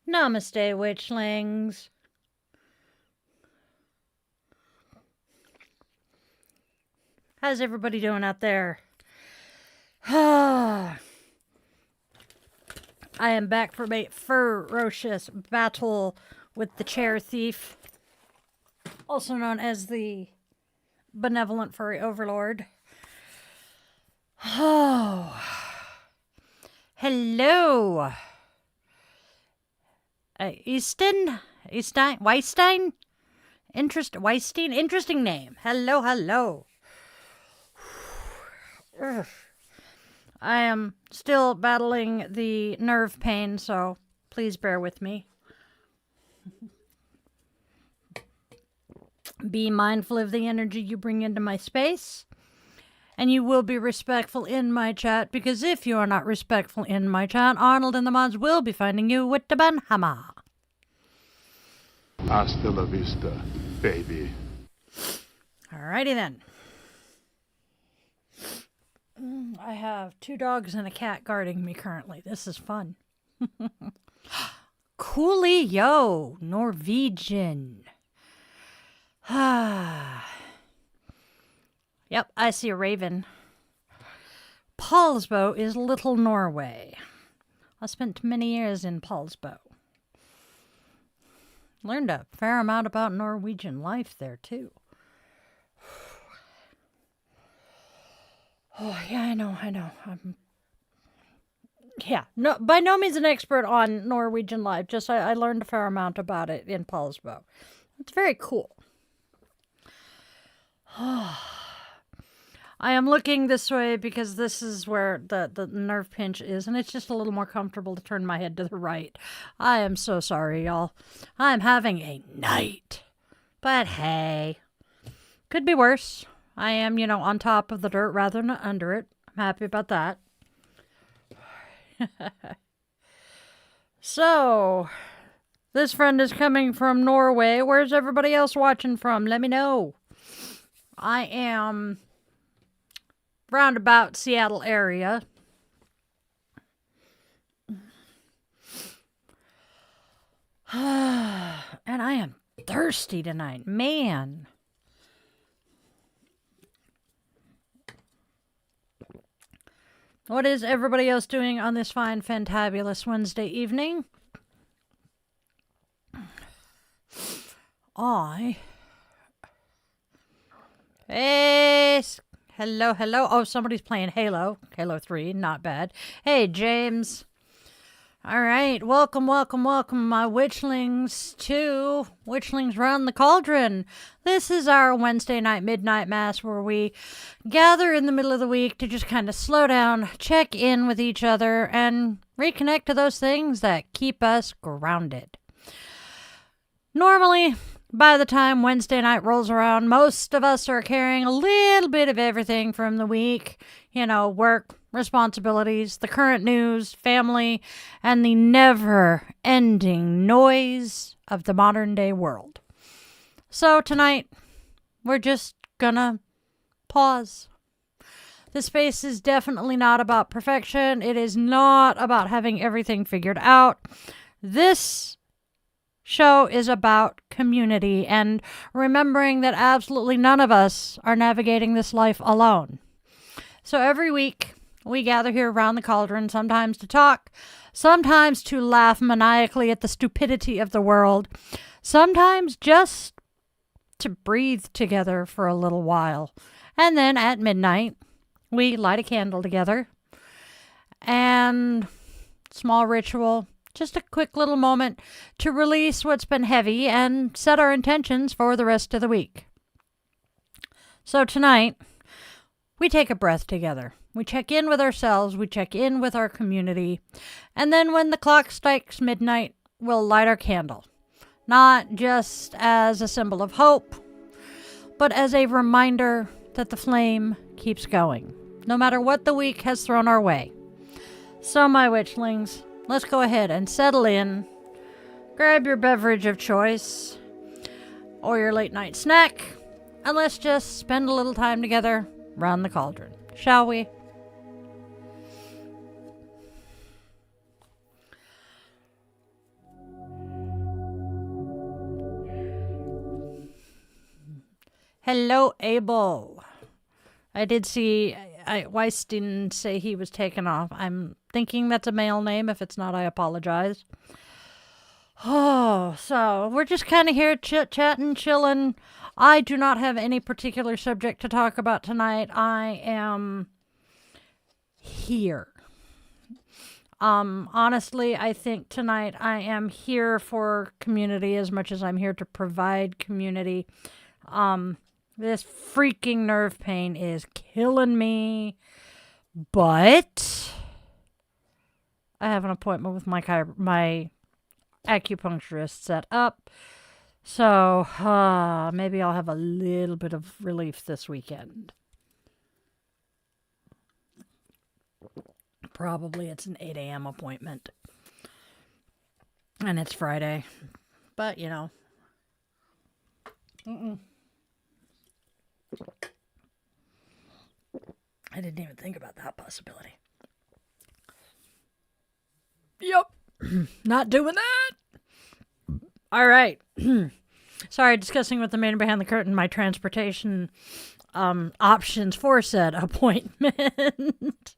Namaste, Witchlings. How's everybody doing out there? I am back from a ferocious battle with the chair thief, also known as the benevolent furry overlord. Oh, hello. Weinstein? Interesting name. Hello. I am still battling the nerve pain, so please bear with me. Be mindful of the energy you bring into my space, and you will be respectful in my chat, because if you are not respectful in my chat, Arnold and the mods will be finding you with the banhammer. Hasta la vista, baby. Alrighty then. I have 2 dogs and a cat guarding me currently. This is fun. Coolio, Norwegian. Yep, I see a raven. Paulsbo is Little Norway. I spent many years in Paulsbo. Learned a fair amount about Norwegian life there, too. Oh, yeah, I know. No, by no means an expert on Norwegian life. Just I learned a fair amount about it in Paulsbo. It's very cool. I am looking this way because this is where the nerve pinch is, and it's just a little more comfortable to turn my head to the right. I am so sorry, y'all. I'm having a night. But hey, could be worse. I am, on top of the dirt rather than under it. I'm happy about that. So, This friend is coming from Norway. Where's everybody else watching from? Let me know. I am roundabout Seattle area. And I am thirsty tonight. Man. What is everybody else doing on this fine, fantabulous Wednesday evening? Hey, hello. Oh, somebody's playing Halo 3, not bad. Hey, James. All right, welcome, my witchlings to Witchlings Round the Cauldron. This is our Wednesday night midnight mass where we gather in the middle of the week to just kind of slow down, check in with each other, and reconnect to those things that keep us grounded. Normally, by the time Wednesday night rolls around, most of us are carrying a little bit of everything from the week. Work, responsibilities, the current news, family, and the never-ending noise of the modern-day world. So tonight, we're just gonna pause. This space is definitely not about perfection. It is not about having everything figured out. This show is about community and remembering that absolutely none of us are navigating this life alone. So every week, we gather here around the cauldron, sometimes to talk, sometimes to laugh maniacally at the stupidity of the world, sometimes just to breathe together for a little while. And then at midnight, we light a candle together. And small ritual, just a quick little moment to release what's been heavy and set our intentions for the rest of the week. So tonight, we take a breath together. We check in with ourselves, we check in with our community, and then when the clock strikes midnight, we'll light our candle. Not just as a symbol of hope, but as a reminder that the flame keeps going, no matter what the week has thrown our way. So, my witchlings, let's go ahead and settle in. Grab your beverage of choice, or your late night snack, and let's just spend a little time together round the cauldron, shall we? Hello, Abel. I did see Weiss didn't say he was taken off. I'm thinking that's a male name. If it's not, I apologize. Oh, so we're just kind of here chit-chatting, chilling. I do not have any particular subject to talk about tonight. I am here. Honestly, I think tonight I am here for community as much as I'm here to provide community. This freaking nerve pain is killing me, but I have an appointment with my acupuncturist set up. So, maybe I'll have a little bit of relief this weekend. Probably it's an 8 a.m. appointment. And it's Friday. But, I didn't even think about that possibility. Yep. Not doing that. All right. Sorry, discussing with the man behind the curtain my transportation options for said appointment.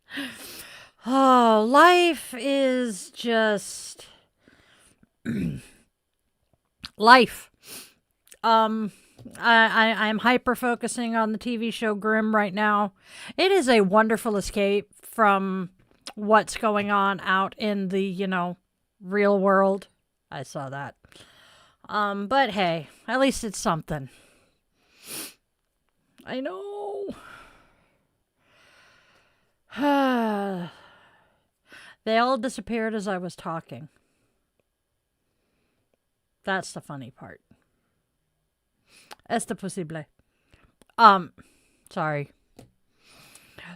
Oh, life is just life. I'm hyper focusing on the TV show Grimm right now. It is a wonderful escape from what's going on out in the, real world. I saw that. But hey, at least it's something. I know. They all disappeared as I was talking. That's the funny part. Esto posible. Sorry.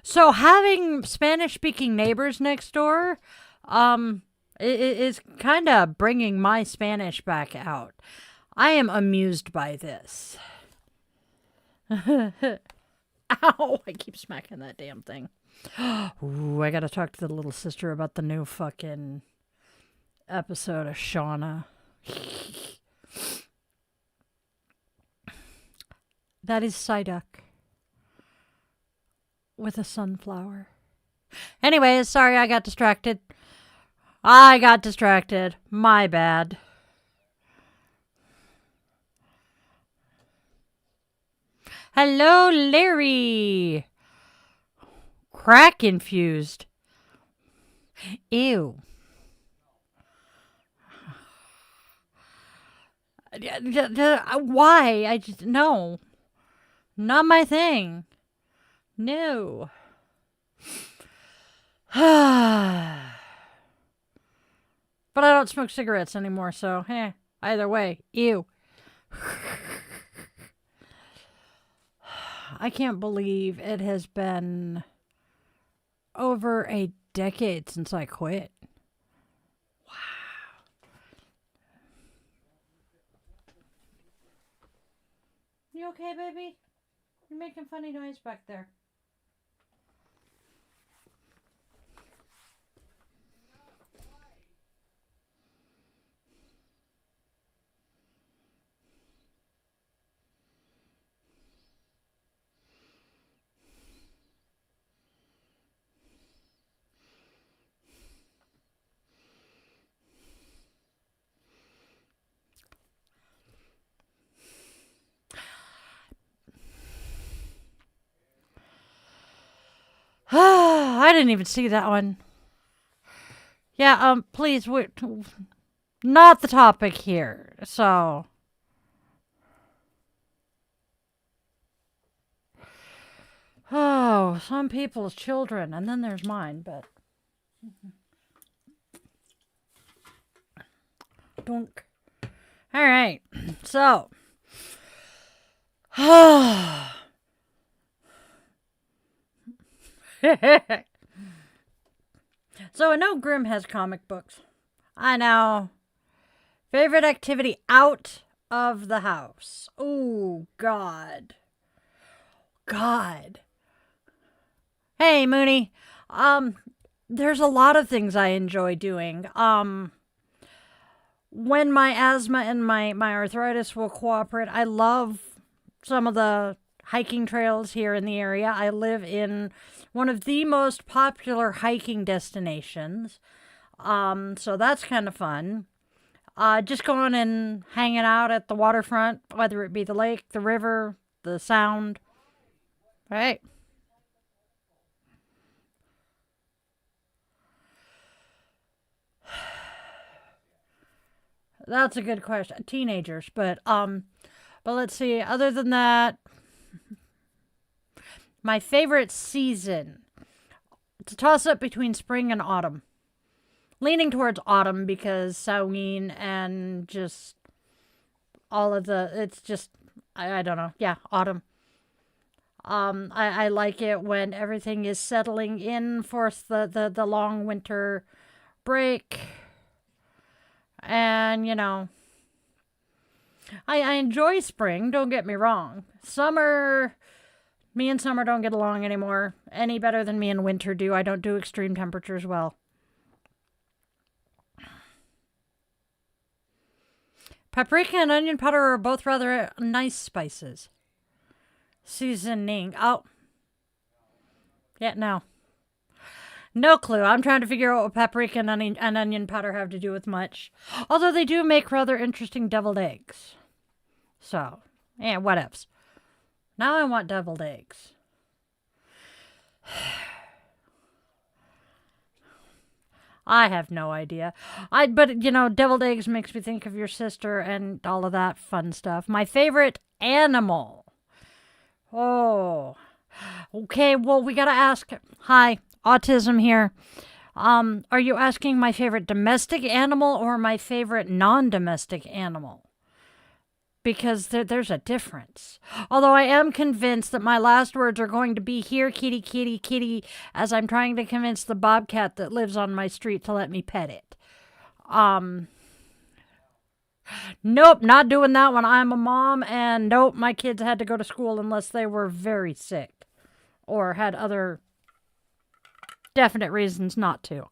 So having Spanish-speaking neighbors next door, It's kind of bringing my Spanish back out. I am amused by this. Ow! I keep smacking that damn thing. Ooh, I gotta talk to the little sister about the new fucking episode of Shauna. That is Psyduck with a sunflower. Anyways, sorry I got distracted. My bad. Hello, Larry. Crack infused. Ew. Why? No. Not my thing. No. But I don't smoke cigarettes anymore, so, either way, ew. I can't believe it has been over a decade since I quit. Wow. You okay, baby? You're making funny noise back there. I didn't even see that one. Yeah, please, we're not the topic here, so. Oh, some people's children, and then there's mine, but. Dunk. All right, so. So I know Grimm has comic books. I know. Favorite activity out of the house. Oh, God. God. Hey, Mooney. There's a lot of things I enjoy doing. When my asthma and my arthritis will cooperate, I love some of the hiking trails here in the area. I live in one of the most popular hiking destinations. So that's kind of fun. Just going and hanging out at the waterfront, whether it be the lake, the river, the sound. Right? That's a good question. Teenagers, but let's see. Other than that, my favorite season. It's a toss-up between spring and autumn. Leaning towards autumn because Samhain and just all of it's just, I don't know. Yeah, autumn. I like it when everything is settling in for the long winter break. And, I enjoy spring, don't get me wrong. Summer, me and summer don't get along anymore. Any better than me and winter do. I don't do extreme temperatures well. Paprika and onion powder are both rather nice spices. Seasoning. Oh. Yeah, no. No clue. I'm trying to figure out what paprika and onion powder have to do with much. Although they do make rather interesting deviled eggs. So, whatevs. Now I want deviled eggs. I have no idea. But deviled eggs makes me think of your sister and all of that fun stuff. My favorite animal. Oh. Okay, well, we gotta ask. Hi, autism here. Are you asking my favorite domestic animal or my favorite non-domestic animal? Because there's a difference. Although I am convinced that my last words are going to be here, kitty, kitty, kitty, as I'm trying to convince the bobcat that lives on my street to let me pet it. Nope, not doing that when I'm a mom, and nope, my kids had to go to school unless they were very sick or had other definite reasons not to.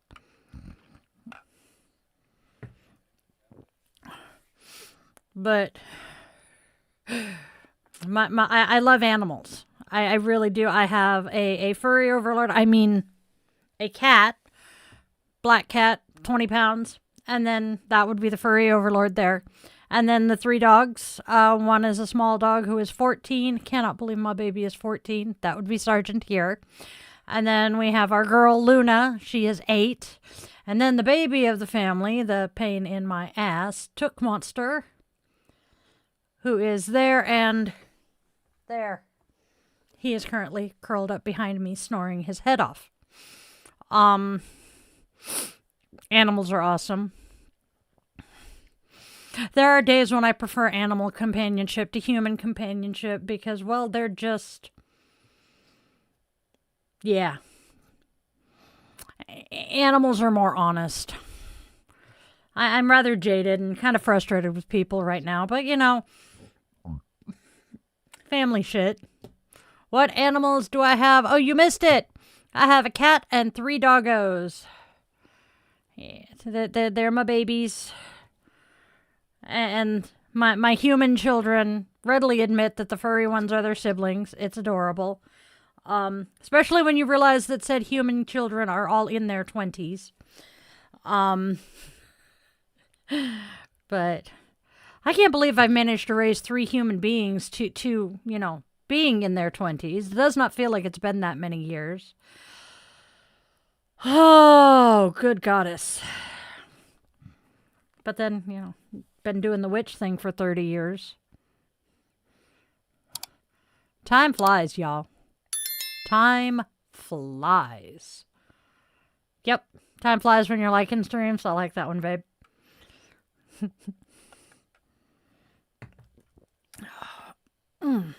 But I love animals. I really do. I have a furry overlord. I mean, a cat, black cat, 20 pounds. And then that would be the furry overlord there. And then the 3 dogs. One is a small dog who is 14. Cannot believe my baby is 14. That would be Sergeant here. And then we have our girl, Luna. She is 8. And then the baby of the family, the pain in my ass, Took Monster, who is there and there. He is currently curled up behind me, snoring his head off. Animals are awesome. There are days when I prefer animal companionship to human companionship because, well, they're just... yeah. Animals are more honest. I'm rather jaded and kind of frustrated with people right now, but, you know, family shit. What animals do I have? Oh, you missed it. I have a cat and 3 doggos. Yeah, they're my babies. And my human children readily admit that the furry ones are their siblings. It's adorable. Especially when you realize that said human children are all in their 20s. But I can't believe I've managed to raise 3 human beings to you know, being in their 20s. It does not feel like it's been that many years. Oh, good goddess. But then, you know, been doing the witch thing for 30 years. Time flies, y'all. Time flies. Yep, time flies when you're liking streams. I like that one, babe. I'm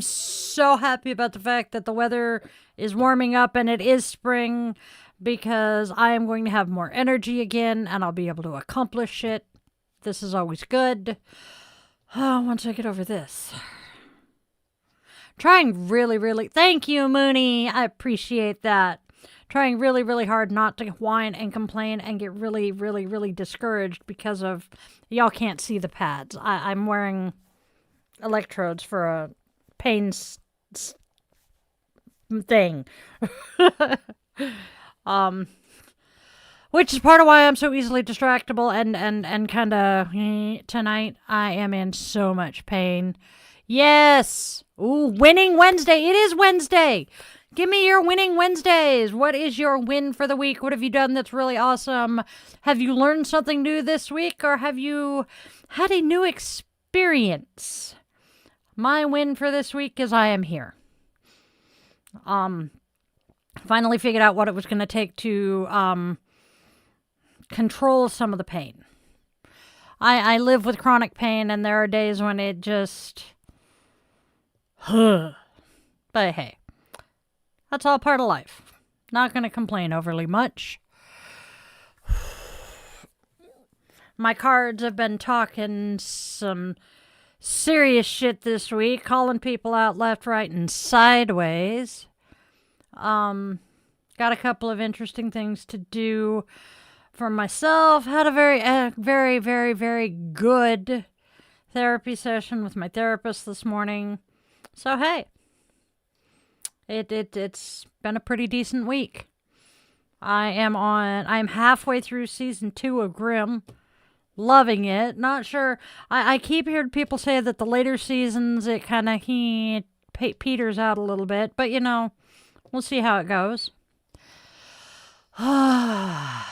so happy about the fact that the weather is warming up and it is spring because I am going to have more energy again and I'll be able to accomplish shit. This is always good. Oh, once I get over this. Trying really, thank you, Mooney. I appreciate that. Trying really hard not to whine and complain and get really discouraged because of y'all can't see the pads. I'm wearing electrodes for a pain thing. Which is part of why I'm so easily distractible and kind of tonight I am in so much pain. Yes. Ooh, winning Wednesday. It is Wednesday. Give me your winning Wednesdays. What is your win for the week? What have you done that's really awesome? Have you learned something new this week or have you had a new experience? My win for this week is I am here. Finally figured out what it was going to take to control some of the pain. I live with chronic pain and there are days when it just... but hey. That's all part of life. Not going to complain overly much. My cards have been talking some serious shit this week, calling people out left, right, and sideways. Got a couple of interesting things to do for myself. Had a very good therapy session with my therapist this morning. So hey. It's been a pretty decent week. I'm halfway through season 2 of Grimm. Loving it. Not sure. I keep hearing people say that the later seasons, it kind of peters out a little bit. But, you know, we'll see how it goes. Kind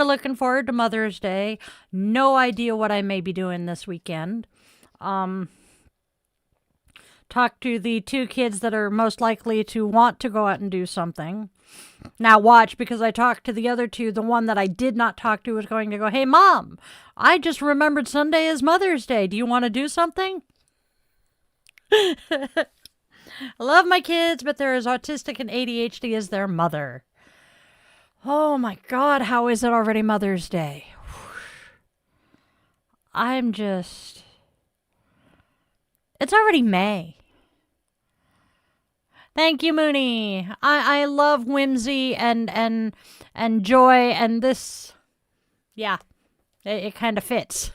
of looking forward to Mother's Day. No idea what I may be doing this weekend. Talk to the 2 kids that are most likely to want to go out and do something. Now watch, because I talked to the other 2. The one that I did not talk to was going to go, "Hey, Mom, I just remembered Sunday is Mother's Day. Do you want to do something?" I love my kids, but they're as autistic and ADHD as their mother. Oh my God, how is it already Mother's Day? I'm just... It's already May. Thank you, Mooney. I love whimsy and joy, and this... Yeah, it kind of fits.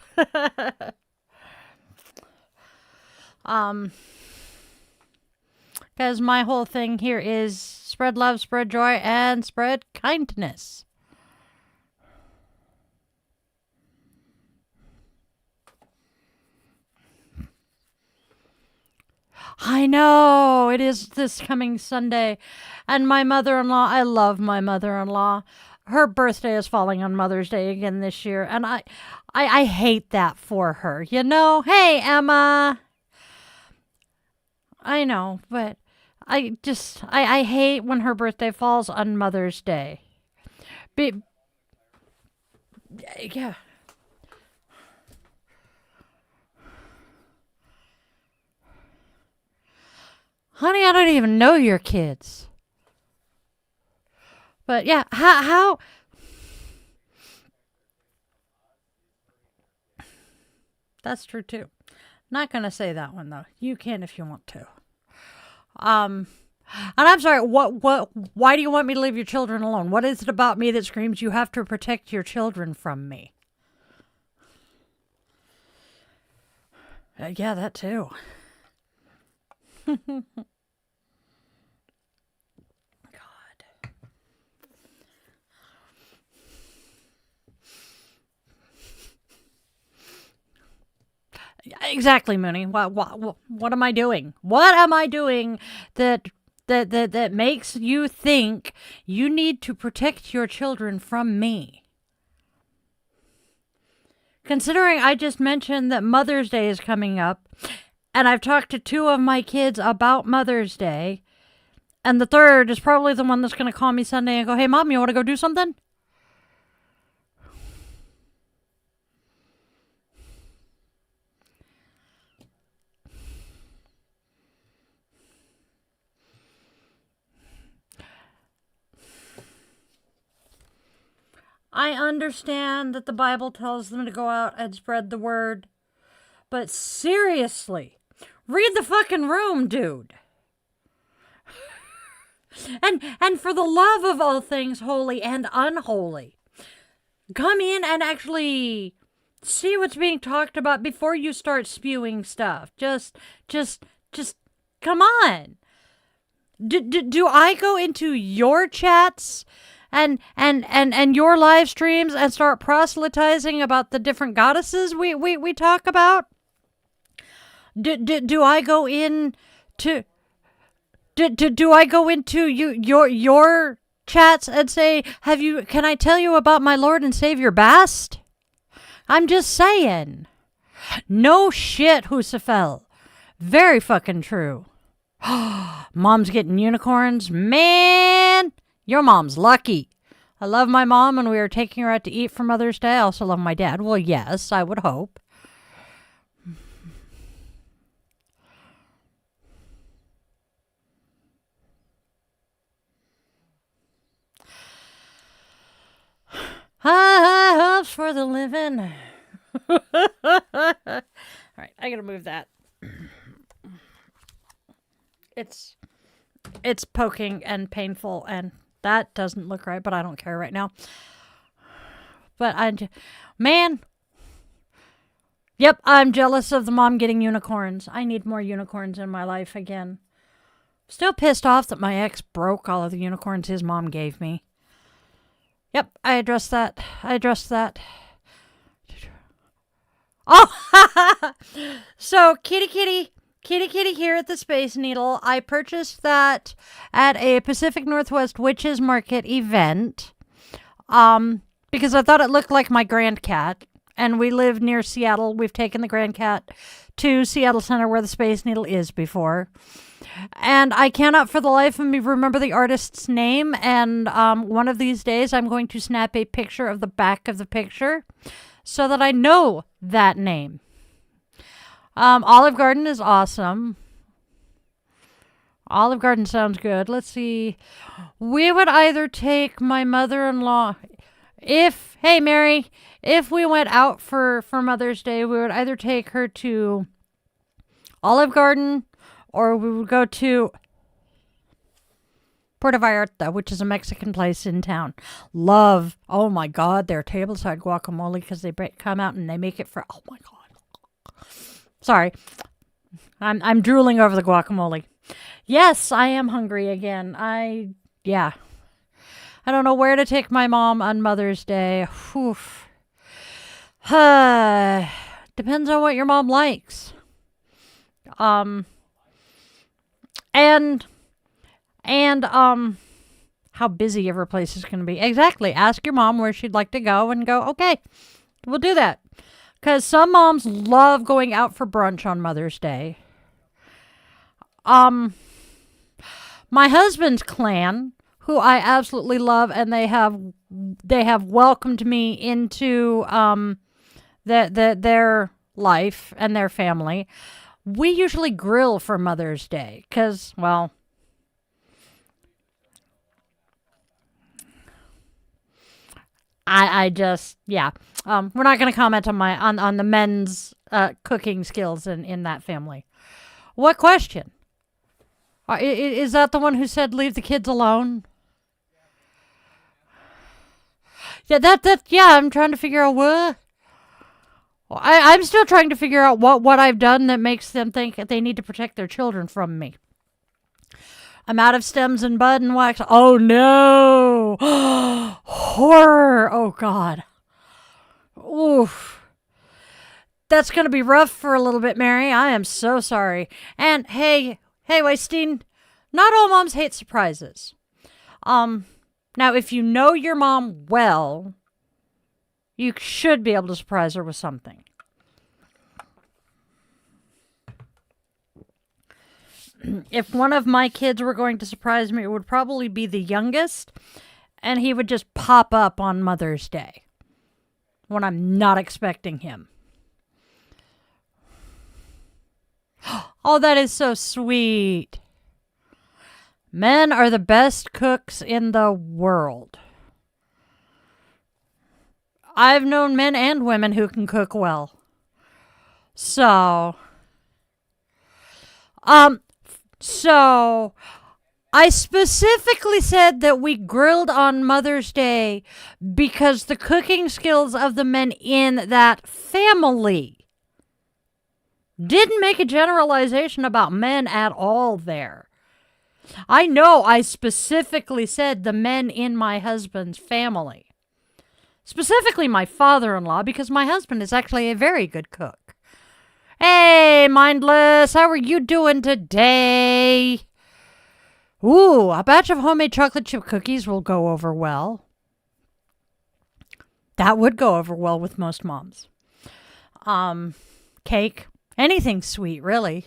Because my whole thing here is spread love, spread joy, and spread kindness. I know, it is this coming Sunday. And my mother-in-law, I love my mother-in-law. Her birthday is falling on Mother's Day again this year. And I hate that for her. You know, hey, Emma. I know, but I hate when her birthday falls on Mother's Day. Yeah. Honey, I don't even know your kids. But yeah, how That's true too. Not gonna say that one though. You can if you want to. And I'm sorry, why do you want me to leave your children alone? What is it about me that screams you have to protect your children from me? Yeah, that too. God. Exactly, Mooney. What am I doing? What am I doing that makes you think you need to protect your children from me? Considering I just mentioned that Mother's Day is coming up, and I've talked to 2 of my kids about Mother's Day, and the third is probably the one that's going to call me Sunday and go, hey, Mom, you want to go do something? I understand that the Bible tells them to go out and spread the word, but seriously, read the fucking room, dude. And for the love of all things holy and unholy, come in and actually see what's being talked about before you start spewing stuff. Just come on. Do I go into your chats and your live streams and start proselytizing about the different goddesses we talk about? Do I go into do I go into your chats and say, can I tell you about my Lord and Savior Bast? I'm just saying. No shit, Husafel. Very fucking true. Mom's getting unicorns. Man, your mom's lucky. I love my mom, and we are taking her out to eat for Mother's Day. I also love my dad. Well, yes, I would hope. High hopes for the living. All right, I gotta move that. It's poking and painful, and that doesn't look right, but I don't care right now. But yep, I'm jealous of the mom getting unicorns. I need more unicorns in my life again. Still pissed off that my ex broke all of the unicorns his mom gave me. Yep, I addressed that. Oh, so kitty here at the Space Needle. I purchased that at a Pacific Northwest Witches Market event because I thought it looked like my grand cat. And we live near Seattle. We've taken the grand cat to Seattle Center where the Space Needle is before. And I cannot for the life of me remember the artist's name. And one of these days I'm going to snap a picture of the back of the picture so that I know that name. Olive Garden is awesome. Olive Garden sounds good. Let's see. We would either take my mother-in-law hey Mary, if we went out for Mother's Day, we would either take her to Olive Garden or we would go to Puerto Vallarta, which is a Mexican place in town. Love, oh my God, their tableside guacamole because they come out and they make it oh my God. Sorry, I'm drooling over the guacamole. Yes, I am hungry again. Yeah. I don't know where to take my mom on Mother's Day. Oof. Depends on what your mom likes. And how busy every place is going to be. Exactly. Ask your mom where she'd like to go and go, okay, we'll do that. Because some moms love going out for brunch on Mother's Day. My husband's clan, who I absolutely love, and they have welcomed me into their life and their family. We usually grill for Mother's Day because, well, I just, yeah. We're not going to comment on the men's cooking skills in that family. What question? Is that the one who said leave the kids alone? Yeah, yeah, I'm trying to figure out what. I'm still trying to figure out what I've done that makes them think that they need to protect their children from me. I'm out of stems and bud and wax. Oh no! Horror! Oh God! Oof! That's gonna be rough for a little bit, Mary. I am so sorry. And hey, Weinstein, not all moms hate surprises. Now if you know your mom well, you should be able to surprise her with something. If one of my kids were going to surprise me, it would probably be the youngest, and he would just pop up on Mother's Day when I'm not expecting him. Oh, that is so sweet. Men are the best cooks in the world. I've known men and women who can cook well. So I specifically said that we grilled on Mother's Day because the cooking skills of the men in that family didn't make a generalization about men at all there. I know I specifically said the men in my husband's family. Specifically my father-in-law, because my husband is actually a very good cook. Hey, Mindless, how are you doing today? Ooh, a batch of homemade chocolate chip cookies will go over well. That would go over well with most moms. Cake, anything sweet, really.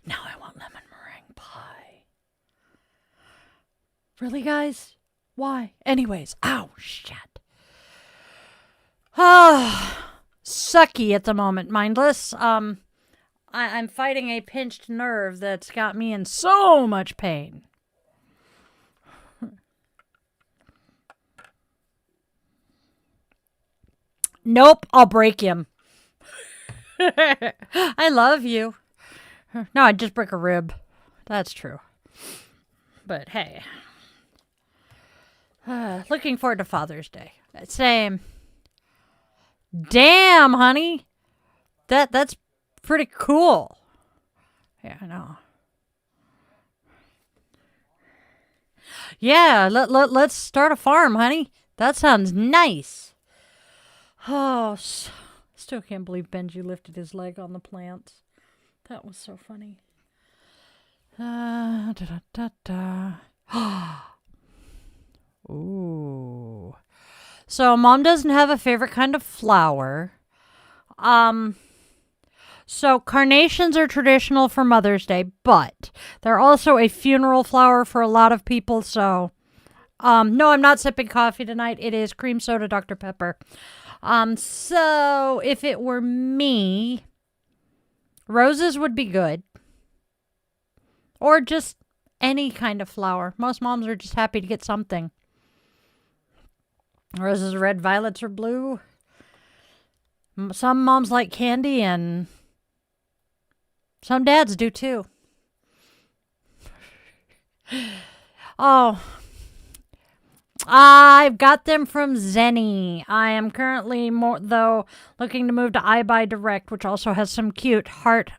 Now I want lemon meringue pie. Really, guys? Why? Anyways, ow, shit. Sucky at the moment, Mindless. I'm fighting a pinched nerve that's got me in so much pain. Nope, I'll break him. I love you. No, I'd just break a rib. That's true. But hey. Looking forward to Father's Day. Same. Damn, honey. That's pretty cool. Yeah, I know. Yeah, let's start a farm, honey. That sounds nice. Oh, still can't believe Benji lifted his leg on the plants. That was so funny. Ooh. So Mom doesn't have a favorite kind of flower. So carnations are traditional for Mother's Day, but they're also a funeral flower for a lot of people. So, no, I'm not sipping coffee tonight. It is cream soda Dr. Pepper. So if it were me, roses would be good. Or just any kind of flower. Most moms are just happy to get something. Roses are red, violets are blue. Some moms like candy, and some dads do too. Oh, I've got them from Zenny. I am currently looking to move to iBuy Direct, which also has some cute heart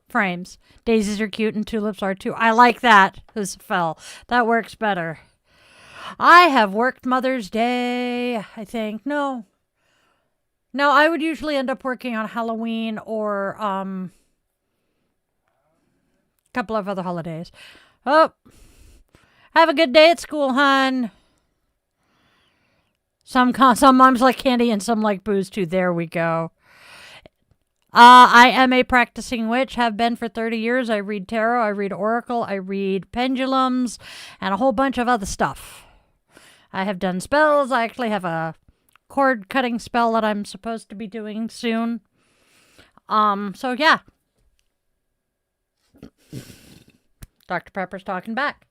frames. Daisies are cute and tulips are too. I like that. This fell. That works better. I have worked Mother's Day, I think. No, I would usually end up working on Halloween or a couple of other holidays. Oh, have a good day at school, hon. Some moms like candy and some like booze too. There we go. I am a practicing witch, have been for 30 years. I read tarot, I read oracle, I read pendulums, and a whole bunch of other stuff. I have done spells. I actually have a cord cutting spell that I'm supposed to be doing soon. So yeah. Dr. Pepper's talking back.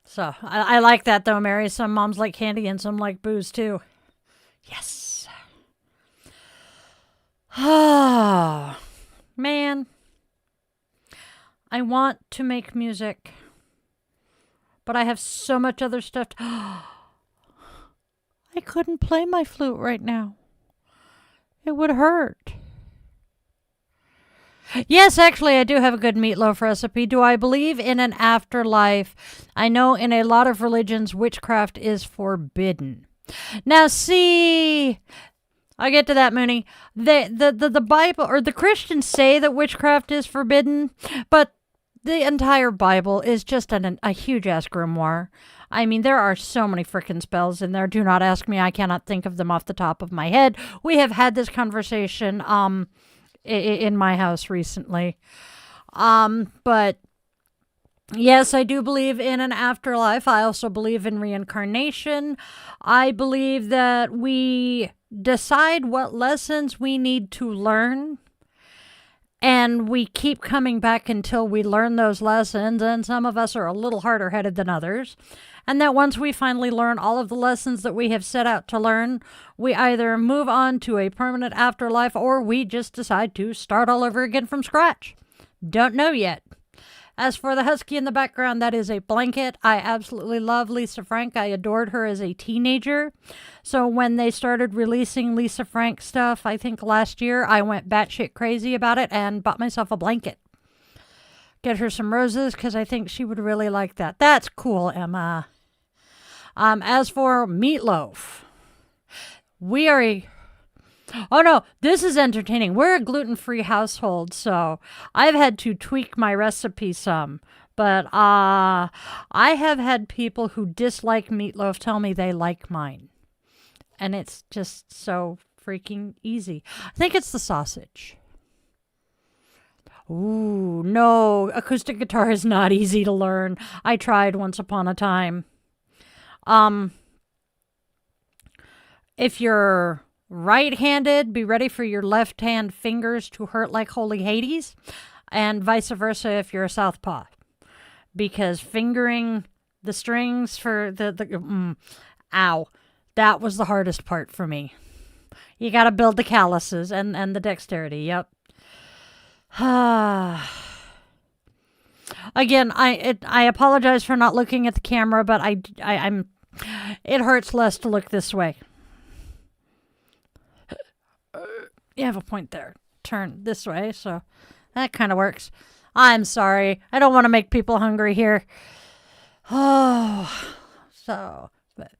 So, I like that though, Mary. Some moms like candy and some like booze too. Yes. Oh, man. I want to make music, but I have so much other stuff. I couldn't play my flute right now. It would hurt. Yes, actually, I do have a good meatloaf recipe. Do I believe in an afterlife? I know in a lot of religions, witchcraft is forbidden. Now, see, I'll get to that, Mooney. The Bible, or the Christians say that witchcraft is forbidden, but the entire Bible is just a huge-ass grimoire. I mean, there are so many frickin' spells in there. Do not ask me. I cannot think of them off the top of my head. We have had this conversation, in my house recently. But yes, I do believe in an afterlife. I also believe in reincarnation. I believe that we decide what lessons we need to learn, and we keep coming back until we learn those lessons, and some of us are a little harder headed than others. And that once we finally learn all of the lessons that we have set out to learn, we either move on to a permanent afterlife or we just decide to start all over again from scratch. Don't know yet. As for the husky in the background, that is a blanket. I absolutely love Lisa Frank. I adored her as a teenager. So when they started releasing Lisa Frank stuff, I think last year, I went batshit crazy about it and bought myself a blanket. Get her some roses because I think she would really like that. That's cool, Emma. As for meatloaf, we are oh no, this is entertaining. We're a gluten-free household, so I've had to tweak my recipe some. But I have had people who dislike meatloaf tell me they like mine. And it's just so freaking easy. I think it's the sausage. Ooh, no, acoustic guitar is not easy to learn. I tried once upon a time. If you're right-handed, be ready for your left-hand fingers to hurt like holy Hades, and vice versa if you're a southpaw. Because fingering the strings for ow, that was the hardest part for me. You gotta build the calluses and the dexterity, yep. Again, I apologize for not looking at the camera, but I'm it hurts less to look this way. You have a point there. Turn this way, so that kind of works. I'm sorry. I don't want to make people hungry here. Oh, so but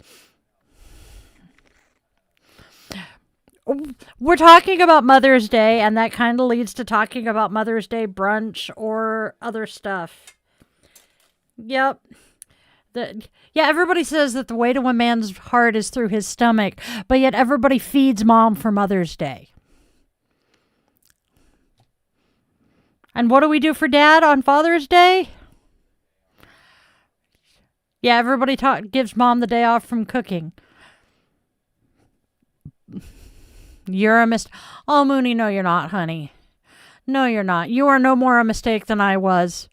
we're talking about Mother's Day, and that kind of leads to talking about Mother's Day brunch or other stuff. Yep. Everybody says that the way to a man's heart is through his stomach, but yet everybody feeds mom for Mother's Day. And what do we do for dad on Father's Day? Yeah, everybody gives mom the day off from cooking. You're a mistake. Oh, Mooney, no, you're not, honey. No, you're not. You are no more a mistake than I was.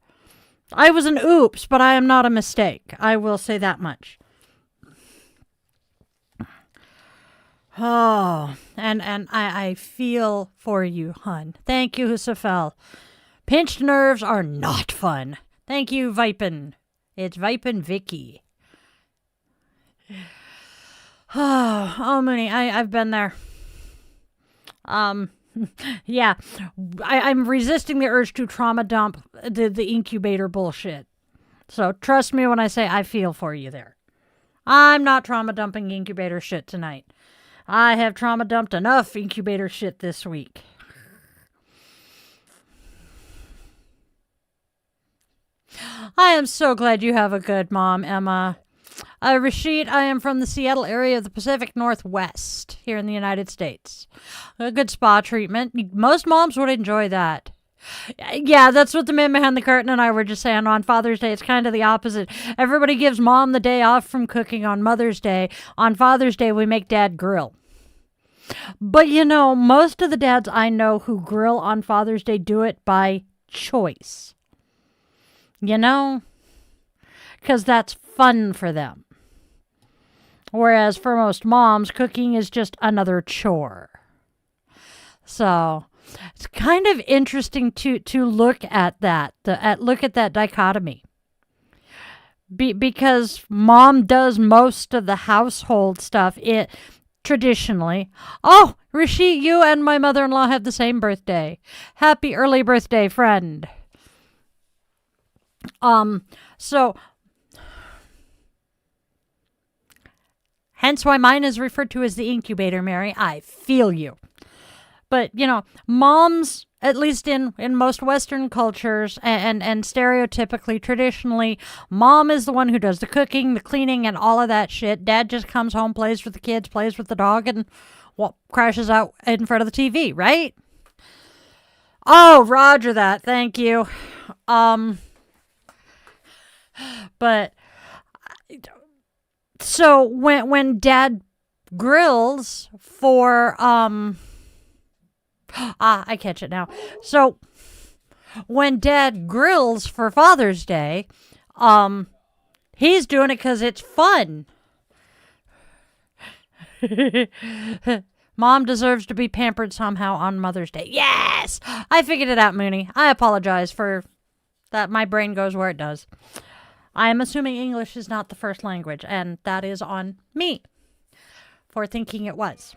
I was an oops, but I am not a mistake. I will say that much. Oh, and I feel for you, hun. Thank you, Husafel. Pinched nerves are not fun. Thank you, Vipin. It's Vipin Vicky. Oh, Mooney, I've been there. Yeah, I'm resisting the urge to trauma dump the incubator bullshit. So trust me when I say I feel for you there. I'm not trauma dumping incubator shit tonight. I have trauma dumped enough incubator shit this week. I am so glad you have a good mom, Emma. Rashid, I am from the Seattle area of the Pacific Northwest here in the United States. A good spa treatment. Most moms would enjoy that. Yeah, that's what the man behind the curtain and I were just saying on Father's Day. It's kind of the opposite. Everybody gives mom the day off from cooking on Mother's Day. On Father's Day, we make dad grill. But most of the dads I know who grill on Father's Day do it by choice. Because that's fun for them. Whereas for most moms, cooking is just another chore. So it's kind of interesting to look at that, look at that dichotomy. Because mom does most of the household stuff traditionally. Oh, Rishi, you and my mother-in-law have the same birthday. Happy early birthday, friend. So hence why mine is referred to as the incubator, Mary. I feel you. But, moms, at least in most Western cultures and stereotypically, traditionally, mom is the one who does the cooking, the cleaning, and all of that shit. Dad just comes home, plays with the kids, plays with the dog, and crashes out in front of the TV, right? Oh, roger that. Thank you. But so when dad grills for I catch it now. So when dad grills for Father's Day, he's doing it because it's fun. Mom deserves to be pampered somehow on Mother's Day. Yes! I figured it out, Mooney. I apologize for that. My brain goes where it does. I am assuming English is not the first language, and that is on me for thinking it was.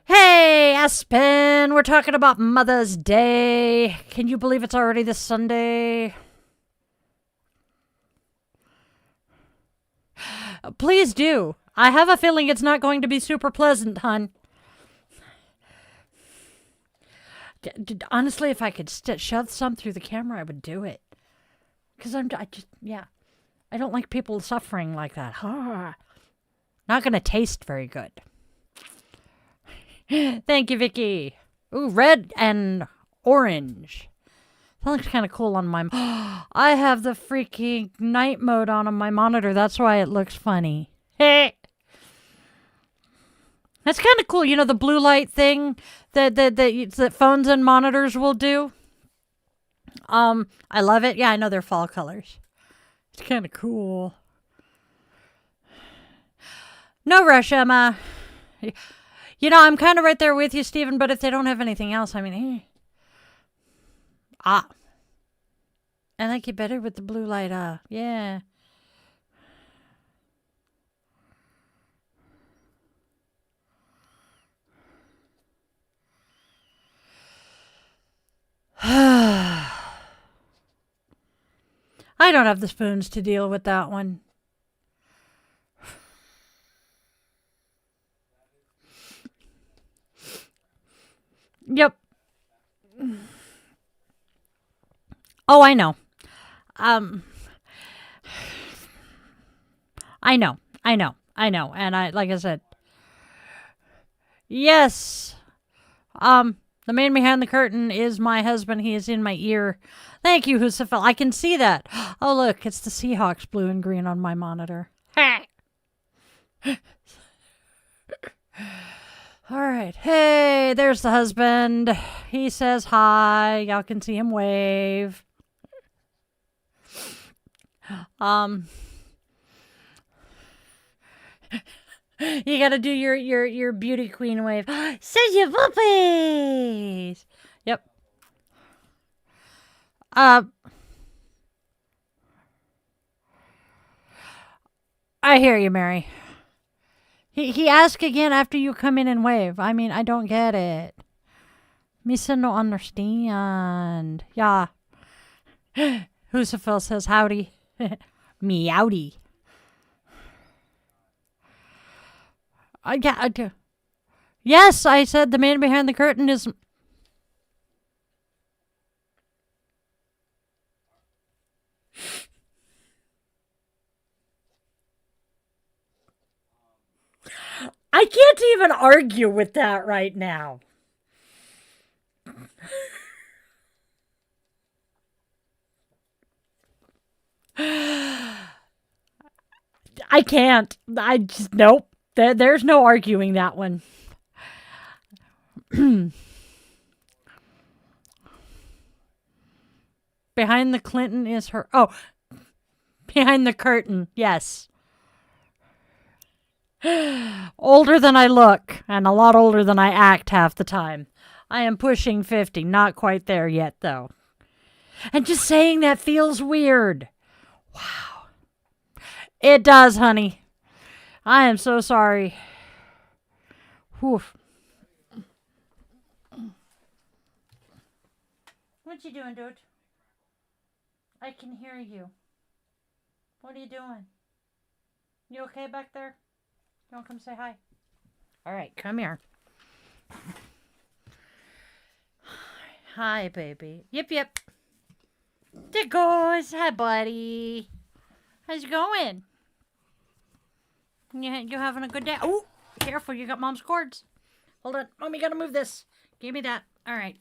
Hey, Aspen, we're talking about Mother's Day. Can you believe it's already this Sunday? Please do. I have a feeling it's not going to be super pleasant, hun. Honestly, if I could shove some through the camera, I would do it. Because I don't like people suffering like that. Not going to taste very good. Thank you, Vicky. Ooh, red and orange. That looks kind of cool on my... I have the freaking night mode on my monitor. That's why it looks funny. Hey! That's kind of cool. The blue light thing that phones and monitors will do. I love it. Yeah, I know they're fall colors. It's kind of cool. No rush, Emma. I'm kind of right there with you, Stephen, but if they don't have anything else, I like it better with the blue light, yeah. I don't have the spoons to deal with that one. Yep. Oh, I know. I know. And like I said, yes. The man behind the curtain is my husband. He is in my ear. Thank you, Husafel. I can see that. Oh, look, it's the Seahawks blue and green on my monitor. All right. Hey, there's the husband. He says hi. Y'all can see him wave. You gotta do your beauty queen wave. Says your puppies. Yep. I hear you, Mary. He asked again after you come in and wave. I mean, I don't get it. Misa no understand. Yeah. Husafil says howdy. Meowdy. I do. Yes, I said the man behind the curtain is... I can't even argue with that right now. I can't. I just, nope. There's no arguing that one. Behind the Clinton is her... Oh, behind the curtain, yes. Older than I look, and a lot older than I act half the time. I am pushing 50, not quite there yet, though. And just saying that feels weird. Wow. It does, honey. I am so sorry. Whew. What you doing, dude? I can hear you. What are you doing? You okay back there? You want to come say hi? All right, come here. Hi, baby. Yip. There goes. Hi, buddy. How's it going? You having a good day? Oh, careful. You got mom's cords. Hold on. Mommy got to move this. Give me that. All right.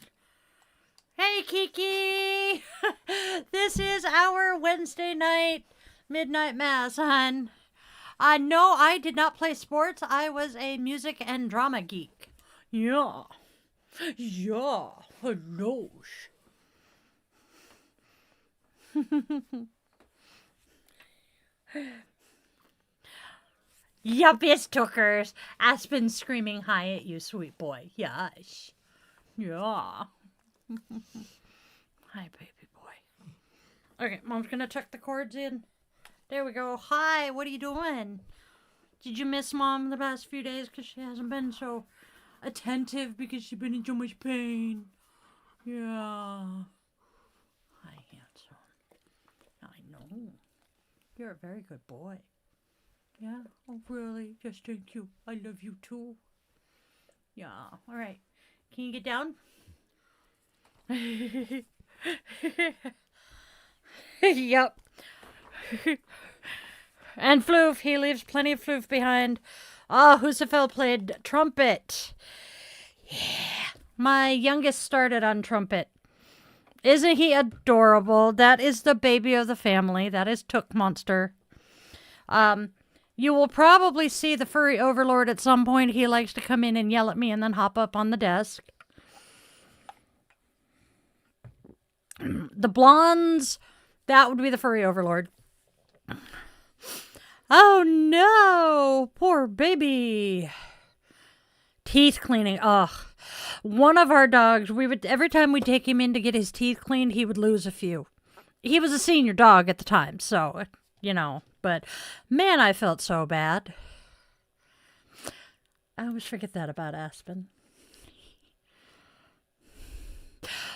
Hey, Kiki. This is our Wednesday night midnight mass, hon. No, I did not play sports. I was a music and drama geek. Yeah. Hello. Yup, it's Tookers. Aspen screaming hi at you, sweet boy. Yes. Yeah. Hi, baby boy. Okay, mom's gonna tuck the cords in. There we go. Hi, what are you doing? Did you miss mom the past few days because she hasn't been so attentive because she's been in so much pain? Yeah. Hi, handsome. I know. You're a very good boy. Yeah? Oh, really? Just thank you. I love you too. Yeah. All right. Can you get down? Yep. And floof, he leaves plenty of floof behind. Husafel played trumpet. Yeah. My youngest started on trumpet. Isn't he adorable? That is the baby of the family. That is Took Monster. You will probably see the furry overlord at some point. He likes to come in and yell at me and then hop up on the desk. The blondes, that would be the furry overlord. Oh no, poor baby. Teeth cleaning. Ugh. One of our dogs, every time we take him in to get his teeth cleaned, he would lose a few. He was a senior dog at the time, so, but man, I felt so bad. I always forget that about Aspen.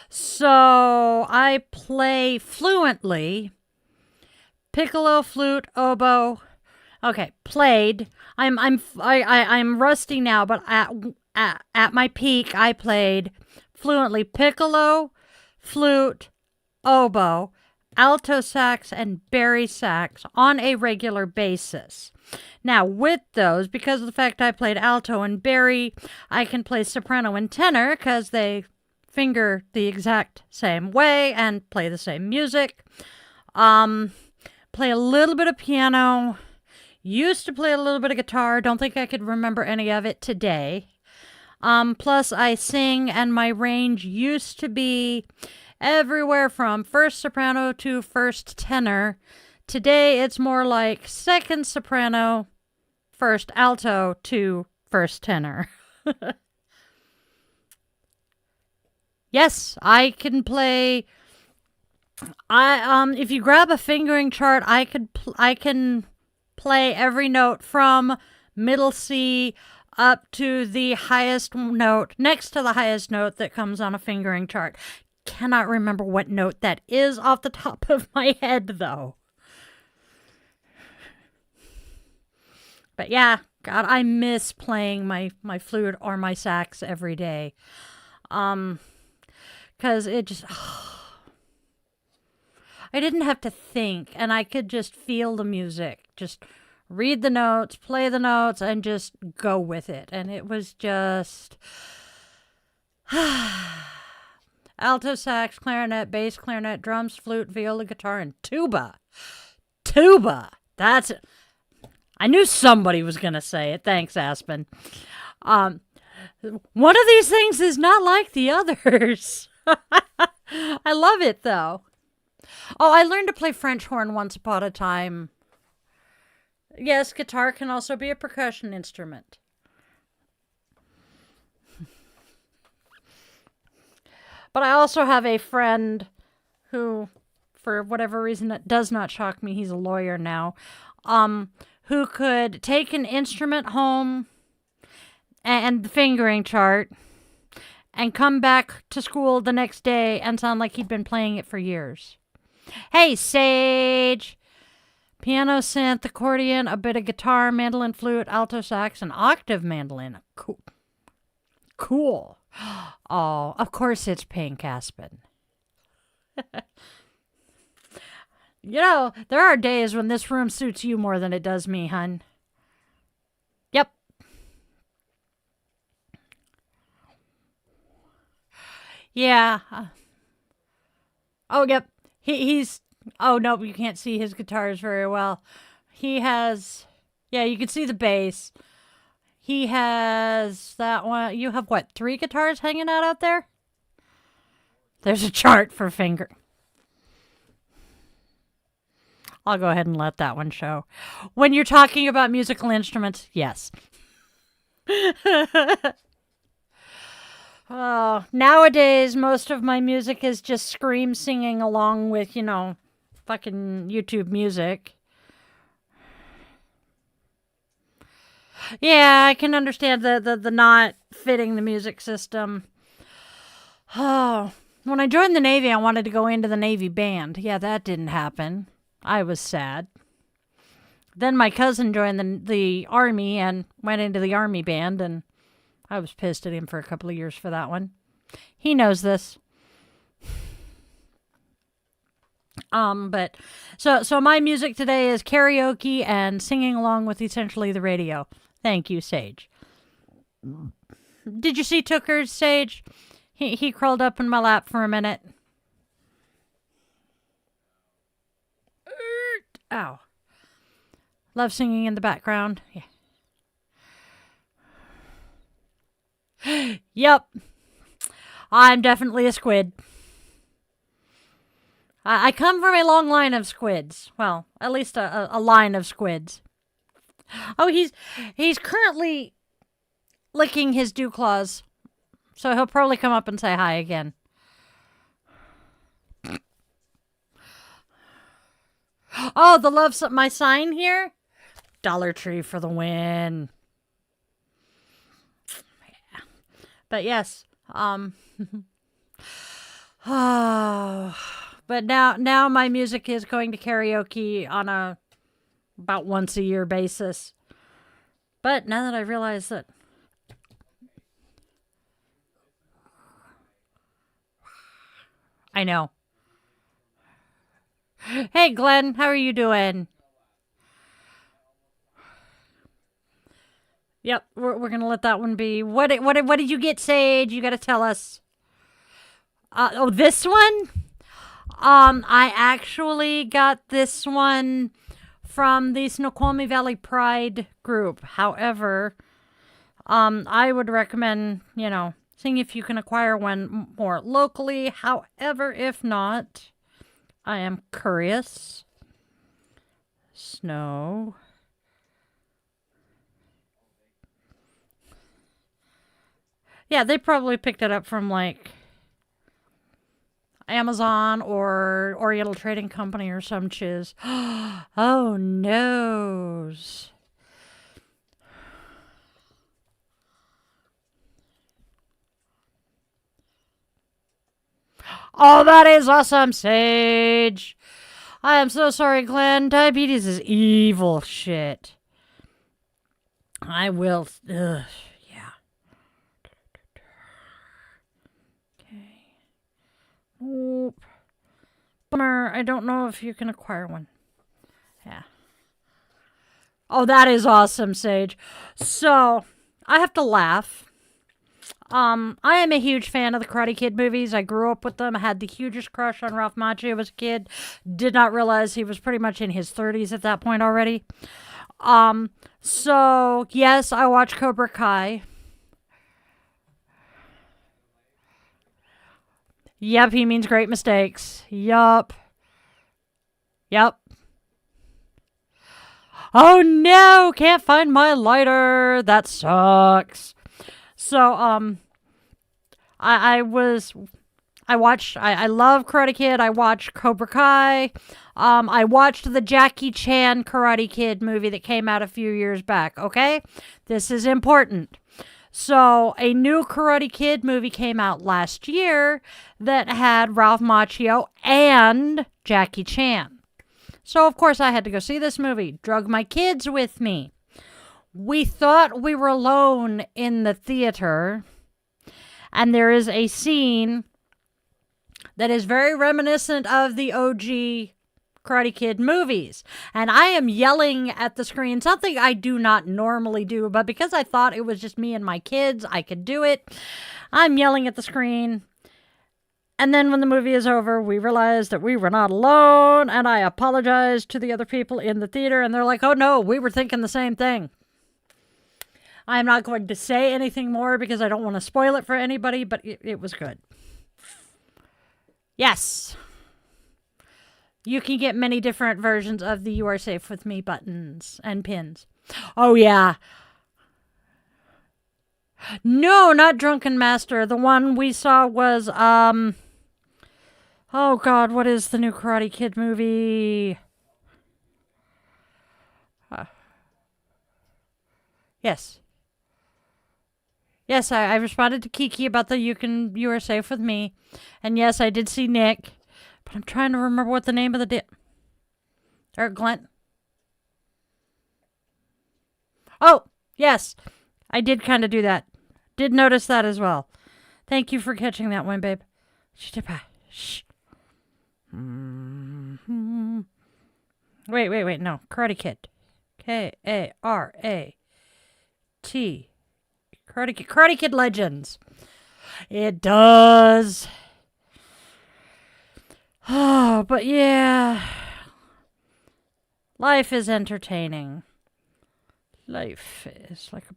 So I play fluently piccolo, flute, oboe. Okay, played. I'm rusty now, but at my peak, I played fluently piccolo, flute, oboe, alto sax, and bari sax on a regular basis. Now, with those, because of the fact I played alto and bari, I can play soprano and tenor because they finger the exact same way and play the same music. Play a little bit of piano. Used to play a little bit of guitar. Don't think I could remember any of it today. Plus, I sing, and my range used to be everywhere from first soprano to first tenor. Today, it's more like second soprano, first alto to first tenor. Yes, I can play. If you grab a fingering chart, I can play every note from middle C up to the highest note, next to the highest note that comes on a fingering chart. Cannot remember what note that is off the top of my head, though. But yeah, God, I miss playing my flute or my sax every day. Because it just... I didn't have to think, and I could just feel the music. Just read the notes, play the notes, and just go with it. And it was just... alto sax, clarinet, bass clarinet, drums, flute, viola, guitar, and tuba. Tuba! That's it. I knew somebody was going to say it. Thanks, Aspen. One of these things is not like the others. I love it, though. Oh, I learned to play French horn once upon a time. Yes, guitar can also be a percussion instrument. But I also have a friend who, for whatever reason, it does not shock me, he's a lawyer now, who could take an instrument home and the fingering chart and come back to school the next day and sound like he'd been playing it for years. Hey, Sage! Piano, synth, accordion, a bit of guitar, mandolin, flute, alto sax, and octave mandolin. Cool. Cool. Oh, of course it's Pink Aspen. You know, there are days when this room suits you more than it does me, hun. Yep. Yeah. Oh, yep. He's... Oh, no, you can't see his guitars very well. He has... Yeah, you can see the bass. He has that one. You have, what, 3 guitars hanging out there? There's a chart for finger. I'll go ahead and let that one show. When you're talking about musical instruments, yes. Nowadays, most of my music is just scream singing along with, you know, fucking YouTube music. Yeah, I can understand the not fitting the music system. Oh, when I joined the Navy, I wanted to go into the Navy band. Yeah, that didn't happen. I was sad. Then my cousin joined the Army and went into the Army band, and I was pissed at him for a couple of years for that one. He knows this. But so my music today is karaoke and singing along with essentially the radio. Thank you, Sage. Did you see Tooker's, Sage? He crawled up in my lap for a minute. Ow. Love singing in the background. Yeah. Yep. I'm definitely a squid. I come from a long line of squids. Well, at least a line of squids. Oh, he's currently licking his dew claws. So he'll probably come up and say hi again. Oh, the love's my sign here? Dollar Tree for the win. Yeah. But yes, but now my music is going to karaoke on a about once a year basis. But now that I realize that I know. Hey, Glenn, how are you doing? Yep, we're gonna let that one be. What did you get, Sage? You gotta tell us. This one? I actually got this one from the Snoqualmie Valley Pride group. However, I would recommend, seeing if you can acquire one more locally. However, if not, I am curious. Snow. Yeah, they probably picked it up from like Amazon or Oriental Trading Company or some chiz. Oh, noes. Oh, that is awesome, Sage. I am so sorry, Glenn. Diabetes is evil shit. I will. Ugh, yeah. Okay. Nope. Bummer. I don't know if you can acquire one. Yeah. Oh, that is awesome, Sage. So, I have to laugh. I am a huge fan of the Karate Kid movies. I grew up with them. I had the hugest crush on Ralph Macchio as a kid. Did not realize he was pretty much in his 30s at that point already. So yes, I watch Cobra Kai. Yep, he means great mistakes. Yup. Yep. Oh no, can't find my lighter. That sucks. So, I watched, I love Karate Kid. I watched Cobra Kai. I watched the Jackie Chan Karate Kid movie that came out a few years back, okay? This is important. So, a new Karate Kid movie came out last year that had Ralph Macchio and Jackie Chan. So, of course, I had to go see this movie. Drug my kids with me. We thought we were alone in the theater, and there is a scene that is very reminiscent of the OG Karate Kid movies. And I am yelling at the screen, something I do not normally do, but because I thought it was just me and my kids, I could do it. I'm yelling at the screen. And then when the movie is over, we realized that we were not alone, and I apologized to the other people in the theater, and they're like, oh no, we were thinking the same thing. I'm not going to say anything more because I don't want to spoil it for anybody, but it was good. Yes. You can get many different versions of the You Are Safe With Me buttons and pins. Oh, yeah. No, not Drunken Master. The one we saw was, oh God, what is the new Karate Kid movie? Yes. Yes, I responded to Kiki about the You Are Safe With Me. And yes, I did see Nick. But I'm trying to remember what the name of the or Glenn. Oh, yes. I did kind of do that. Did notice that as well. Thank you for catching that one, babe. Shh. Mm-hmm. Wait. No. Karate Kid. Karate. Karate Kid Legends. It does. Oh, but yeah. Life is entertaining. Life is like a...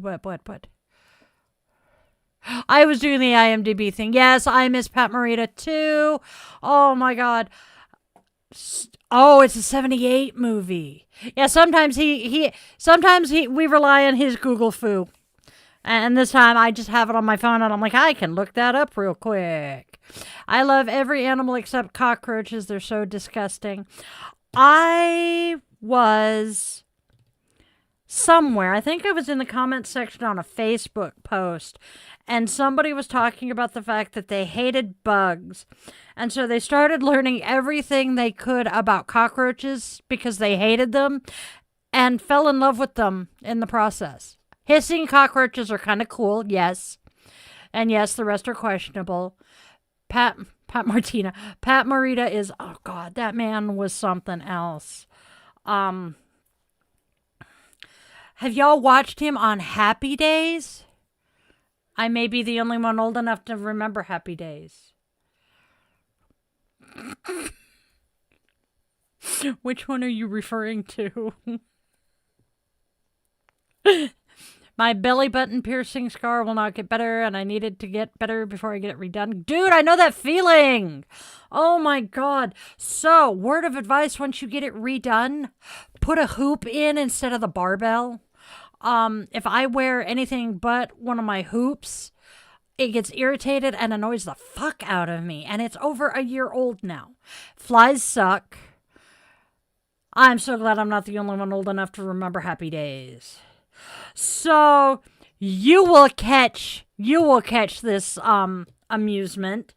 What? I was doing the IMDb thing. Yes, I miss Pat Morita too. Oh my God. Oh, it's a 78 movie. Yeah, sometimes we rely on his Google foo. And this time I just have it on my phone and I'm like, I can look that up real quick. I love every animal except cockroaches. They're so disgusting. I was somewhere, I think I was in the comments section on a Facebook post, and somebody was talking about the fact that they hated bugs. And so they started learning everything they could about cockroaches because they hated them and fell in love with them in the process. Hissing cockroaches are kind of cool, yes. And yes, the rest are questionable. Pat Morita is, oh God, that man was something else. Have y'all watched him on Happy Days? I may be the only one old enough to remember Happy Days. Which one are you referring to? My belly button piercing scar will not get better, and I need it to get better before I get it redone. Dude, I know that feeling. Oh my God. So, word of advice, once you get it redone, put a hoop in instead of the barbell. If I wear anything but one of my hoops, it gets irritated and annoys the fuck out of me. And it's over a year old now. Flies suck. I'm so glad I'm not the only one old enough to remember happy days. So you will catch this amusement.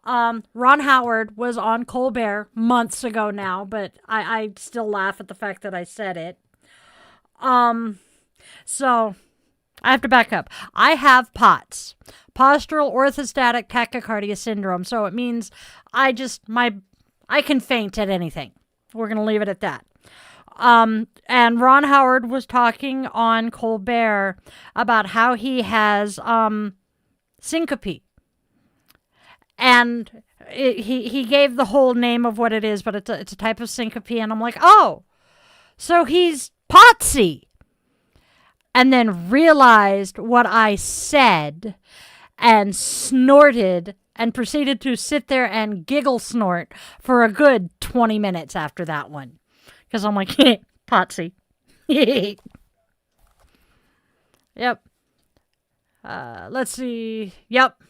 Ron Howard was on Colbert months ago now, but I still laugh at the fact that I said it. So I have to back up. I have POTS, postural orthostatic tachycardia syndrome. So it means I can faint at anything. We're going to leave it at that. And Ron Howard was talking on Colbert about how he has syncope. And he gave the whole name of what it is, but it's a type of syncope. And I'm like, oh, so he's potsy. And then realized what I said and snorted and proceeded to sit there and giggle snort for a good 20 minutes after that one. Because I'm like, potsy. Yep. Let's see. Yep.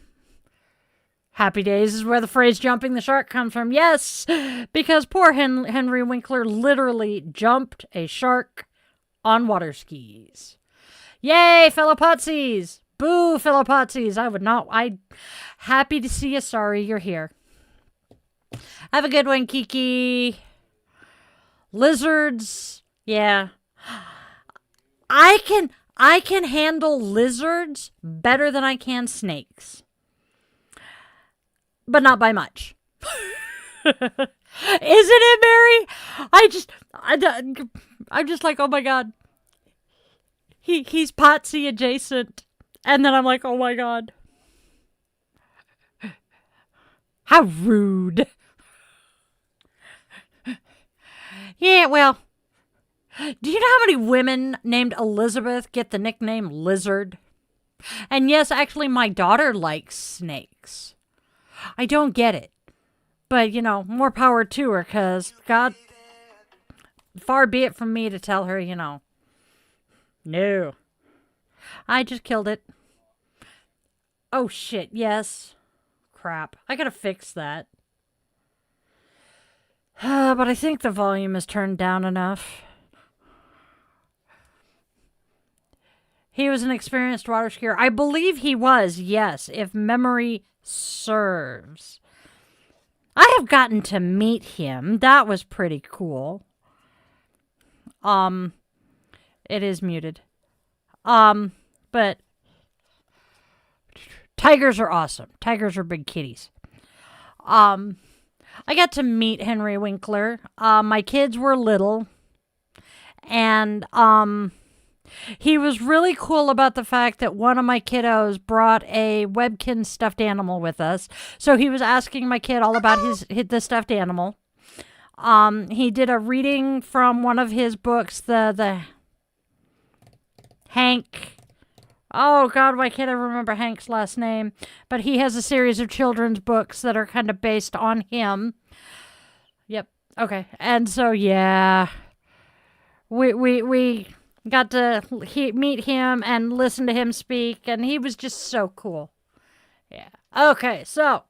Happy days is where the phrase jumping the shark comes from. Yes, because poor Henry Winkler literally jumped a shark on water skis. Yay, fellow potsies. Boo, fellow potsies. Happy to see you. Sorry you're here. Have a good one, Kiki. Lizards, yeah. I can handle lizards better than I can snakes. But not by much. Isn't it, Mary? I'm just like, oh my God. He's potsy adjacent. And then I'm like, oh my God. How rude. Yeah, well, do you know how many women named Elizabeth get the nickname Lizard? And yes, actually, my daughter likes snakes. I don't get it. But, more power to her, because God, far be it from me to tell her, no. I just killed it. Oh, shit, yes. Crap. I gotta fix that. But I think the volume is turned down enough. He was an experienced water skier. I believe he was, yes, if memory serves. I have gotten to meet him. That was pretty cool. It is muted. But tigers are awesome. Tigers are big kitties. I got to meet Henry Winkler. My kids were little. And he was really cool about the fact that one of my kiddos brought a Webkinz stuffed animal with us. So he was asking my kid all about the stuffed animal. He did a reading from one of his books, the Hank. Oh, God, why can't I remember Hank's last name? But he has a series of children's books that are kind of based on him. Yep. Okay. And so, yeah, we got to meet him and listen to him speak, and he was just so cool. Yeah. Okay, so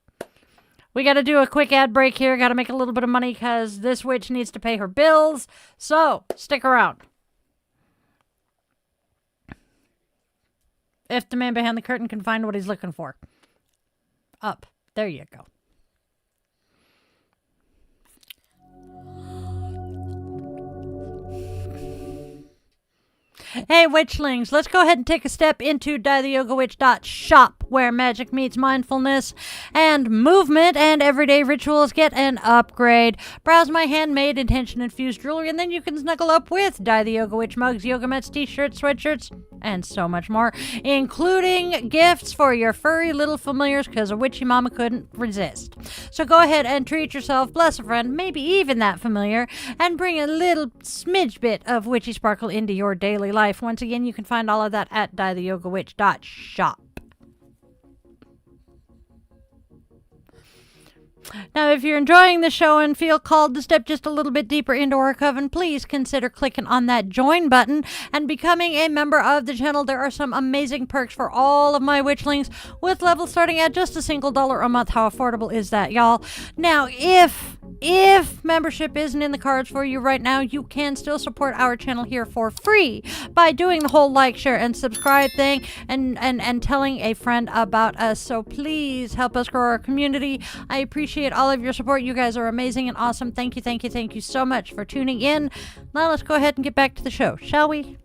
we got to do a quick ad break here. Got to make a little bit of money because this witch needs to pay her bills. So stick around. If the man behind the curtain can find what he's looking for. Up. There you go. Hey, Witchlings, let's go ahead and take a step into dietheyogawitch.shop, where magic meets mindfulness and movement and everyday rituals get an upgrade. Browse my handmade intention-infused jewelry, and then you can snuggle up with Die the Yoga Witch mugs, yoga mats, t-shirts, sweatshirts, and so much more, including gifts for your furry little familiars, because a witchy mama couldn't resist. So go ahead and treat yourself, bless a friend, maybe even that familiar, and bring a little smidge bit of witchy sparkle into your daily life. afterlife. Once again, you can find all of that at dietheyogawitch.shop. Now, if you're enjoying the show and feel called to step just a little bit deeper into our coven, please consider clicking on that join button and becoming a member of the channel. There are some amazing perks for all of my witchlings, with levels starting at just a single $1 a month. How affordable is that, y'all? Now, if membership isn't in the cards for you right now, you can still support our channel here for free by doing the whole like, share, and subscribe thing and telling a friend about us. So please help us grow our community. I appreciate all of your support. You guys are amazing and awesome. Thank you so much for tuning in. Now let's go ahead and get back to the show, shall we?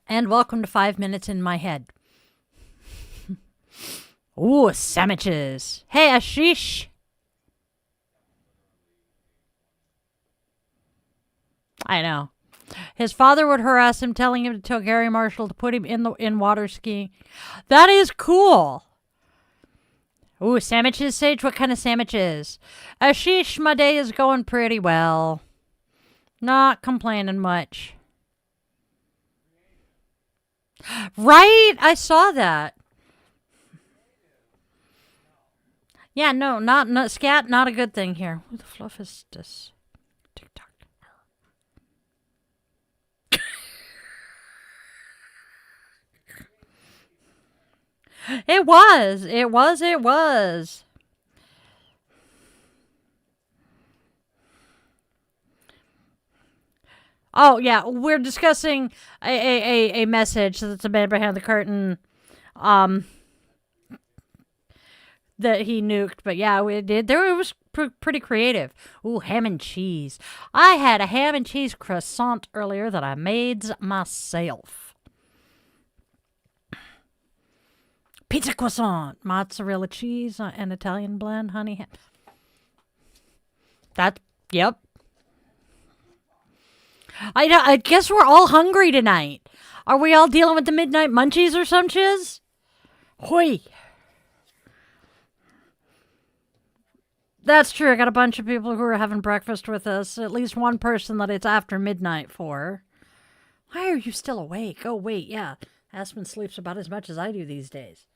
And welcome to 5 Minutes in My Head. Ooh, sandwiches. Hey, Ashish. I know. His father would harass him, telling him to tell Gary Marshall to put him in water skiing. That is cool. Ooh, sandwiches, Sage? What kind of sandwiches? Ashish, my day is going pretty well. Not complaining much. Right? I saw that. Yeah, no, not scat, not a good thing here. Who the fluff is this? TikTok. It was. Oh, yeah, we're discussing a message that's a man behind the curtain that he nuked. But yeah, we did. It was pretty creative. Ooh, ham and cheese. I had a ham and cheese croissant earlier that I made myself. Pizza croissant, mozzarella cheese, and Italian blend, honey ham. Yep. I guess we're all hungry tonight. Are we all dealing with the midnight munchies or some shiz? Hoi. That's true. I got a bunch of people who are having breakfast with us. At least one person that it's after midnight for. Why are you still awake? Oh, wait, yeah. Aspen sleeps about as much as I do these days.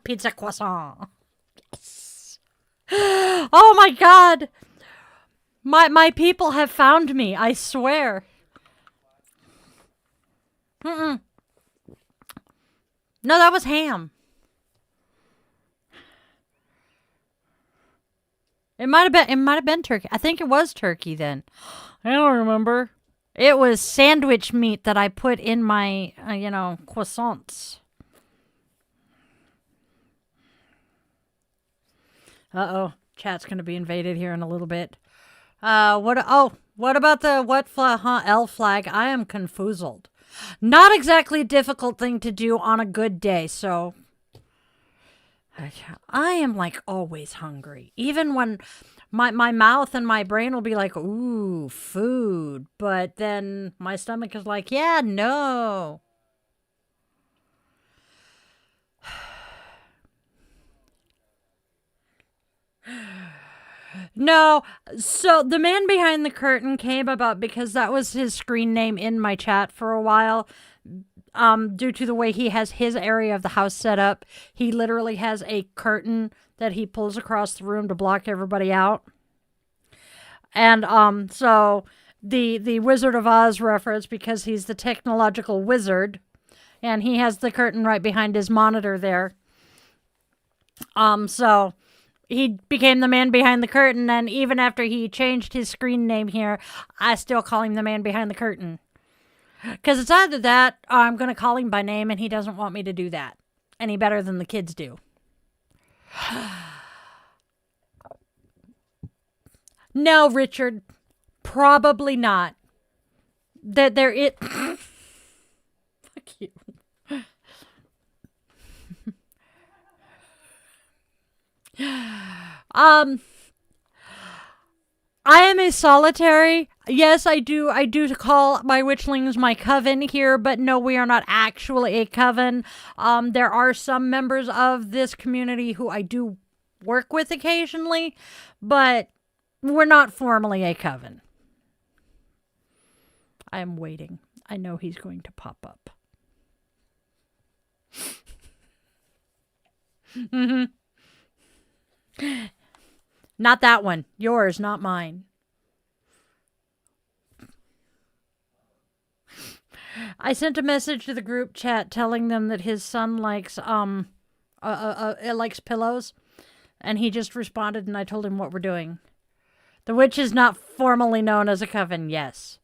Pizza croissant. Yes. Oh my god. My people have found me, I swear. No, that was ham. It might have been turkey. I think it was turkey then. I don't remember. It was sandwich meat that I put in my, croissants. Uh-oh. Chat's going to be invaded here in a little bit. What about the L flag? I am confoozled. Not exactly a difficult thing to do on a good day, so I am like always hungry. Even when my mouth and my brain will be like, ooh, food. But then my stomach is like, yeah, no. No, so the man behind the curtain came about because that was his screen name in my chat for a while. Due to the way he has his area of the house set up, he literally has a curtain that he pulls across the room to block everybody out. And so the Wizard of Oz reference, because he's the technological wizard, and he has the curtain right behind his monitor there. So he became the man behind the curtain, and even after he changed his screen name here, I still call him the man behind the curtain. Because it's either that, or I'm going to call him by name, and he doesn't want me to do that any better than the kids do. No, Richard, probably not. That there it. Fuck you. I am a solitary. Yes, I do. I do call my witchlings my coven here, but no, we are not actually a coven. There are some members of this community who I do work with occasionally, but we're not formally a coven. I am waiting. I know he's going to pop up. Mm-hmm. Not that one. Yours, not mine. I sent a message to the group chat telling them that his son likes likes pillows, and he just responded, and I told him what we're doing. The witch is not formally known as a coven. Yes.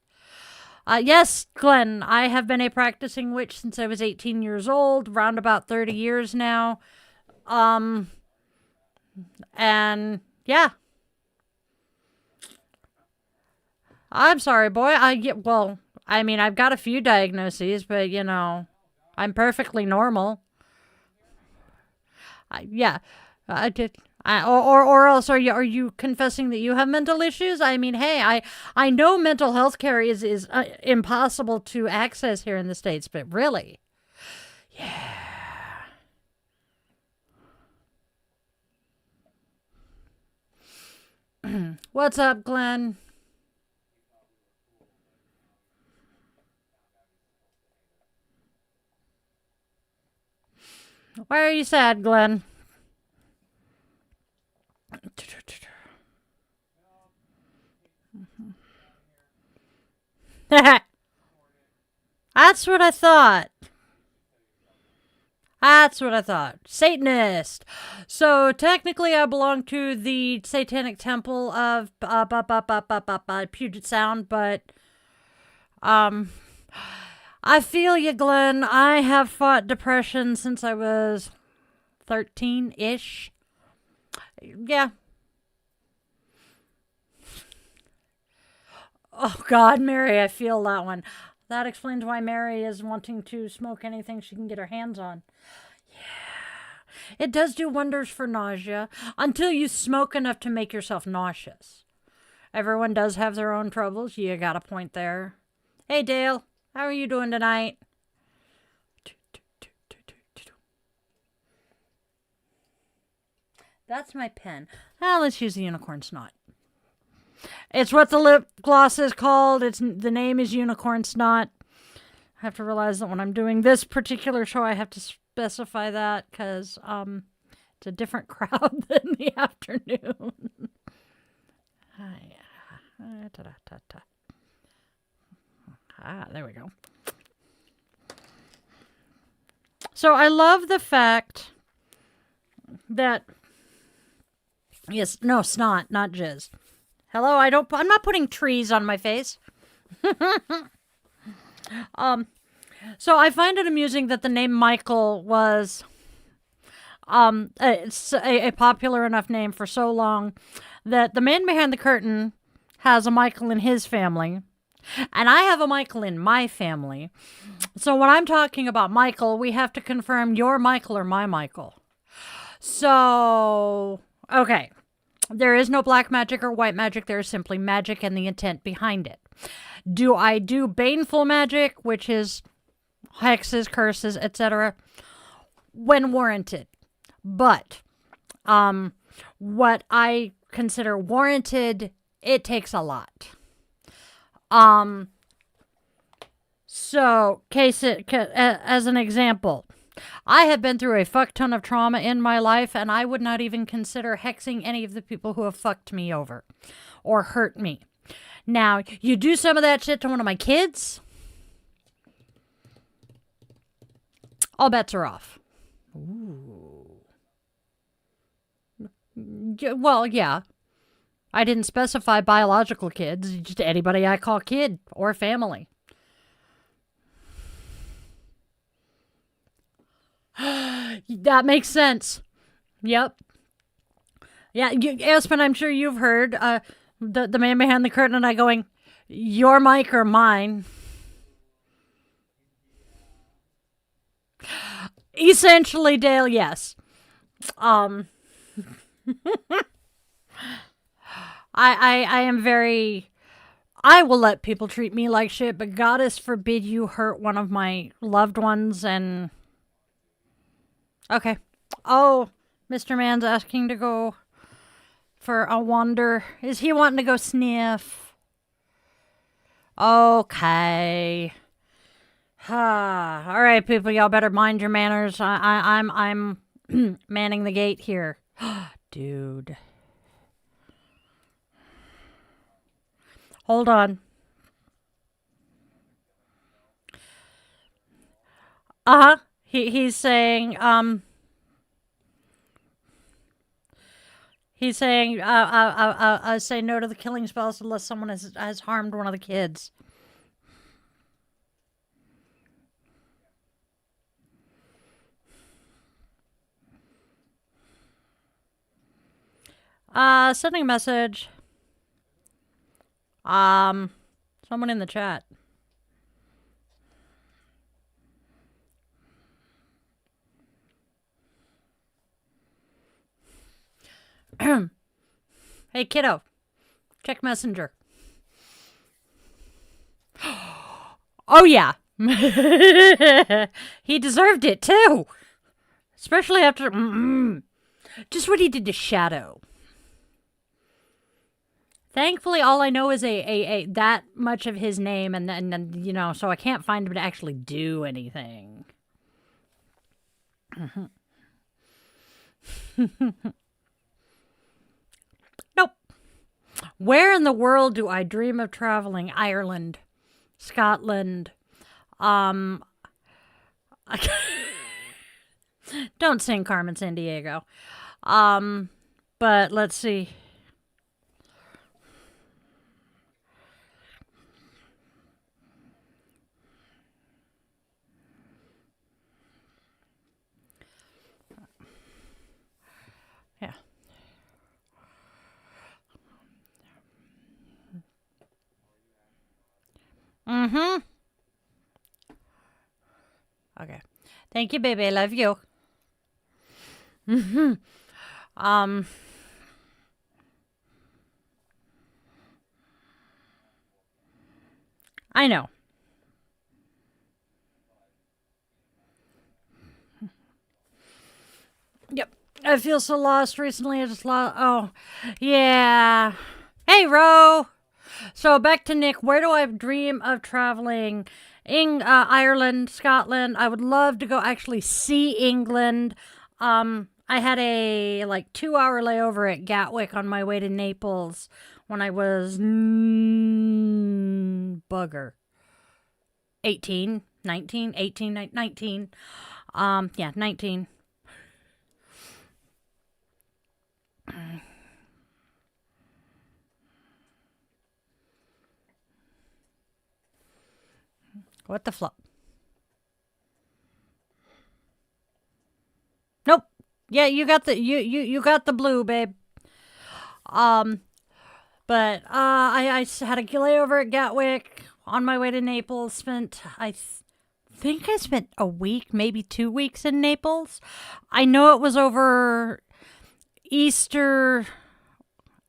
Yes, Glenn, I have been a practicing witch since I was 18 years old, round about 30 years now. And yeah. I'm sorry, boy. I've got a few diagnoses, but I'm perfectly normal. Yeah. I did. Or else are you confessing that you have mental issues? I mean, hey, I know mental health care is impossible to access here in the States, but really, yeah. What's up, Glenn? Why are you sad, Glenn? That's what I thought. That's what I thought. Satanist. So technically, I belong to the Satanic Temple of Puget Sound, but I feel you, Glenn. I have fought depression since I was 13-ish. Yeah. Oh, God, Mary, I feel that one. That explains why Mary is wanting to smoke anything she can get her hands on. Yeah. It does do wonders for nausea until you smoke enough to make yourself nauseous. Everyone does have their own troubles. You got a point there. Hey, Dale. How are you doing tonight? That's my pen. Let's use the unicorn snot. It's what the lip gloss is called. The name is unicorn snot. I have to realize that when I'm doing this particular show, I have to specify that because it's a different crowd than the afternoon. There we go. So I love the fact that snot, not jizz. Hello, I'm not putting trees on my face. So I find it amusing that the name Michael was it's a popular enough name for so long that the man behind the curtain has a Michael in his family, and I have a Michael in my family. So when I'm talking about Michael, we have to confirm your Michael or my Michael. So, okay. There is no black magic or white magic. There is simply magic and the intent behind it. Do I do baneful magic, which is hexes, curses, etc., when warranted? But what I consider warranted, it takes a lot. So, as an example, I have been through a fuck ton of trauma in my life, and I would not even consider hexing any of the people who have fucked me over or hurt me. Now, you do some of that shit to one of my kids, all bets are off. Ooh. Well, yeah. I didn't specify biological kids, just anybody I call kid or family. That makes sense. Yep. Yeah, Aspen, I'm sure you've heard the man behind the curtain and I going, your mic or mine? Essentially, Dale, yes. I am very... I will let people treat me like shit, but goddess forbid you hurt one of my loved ones and... Okay. Oh, Mr. Man's asking to go for a wander. Is he wanting to go sniff? Okay. All right, people, y'all better mind your manners. I'm manning the gate here. Dude. Hold on. He's saying, say no to the killing spells unless someone has harmed one of the kids. Sending a message. Someone in the chat. Hey, kiddo. Check Messenger. Oh, yeah. He deserved it, too. Especially after... just what he did to Shadow. Thankfully, all I know is a that much of his name, and then you know, so I can't find him to actually do anything. Nope. Where in the world do I dream of traveling? Ireland, Scotland. Don't sing Carmen Sandiego. But let's see. Yeah. Okay. Thank you, baby. I love you. I know. Yep. I feel so lost recently. I just lost. Oh, yeah. Hey, Ro. So back to Nick. Where do I dream of traveling? Ireland, Scotland. I would love to go actually see England. I had a 2-hour layover at Gatwick on my way to Naples when I was bugger 18, 19, 18, 19. Yeah, 19. What the flop? Nope. Yeah, you got the you got the blue, babe. But I had a layover at Gatwick on my way to Naples. I think I spent a week, maybe 2 weeks in Naples. I know it was over Easter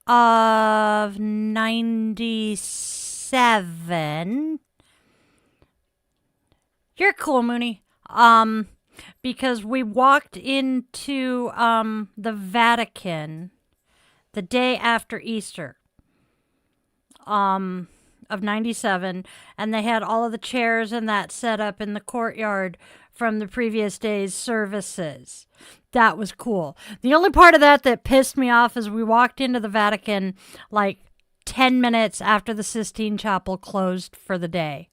of 97. You're cool, Mooney. Because we walked into the Vatican the day after Easter of 97, and they had all of the chairs and that set up in the courtyard from the previous day's services. That was cool. The only part of that pissed me off is we walked into the Vatican 10 minutes after the Sistine Chapel closed for the day.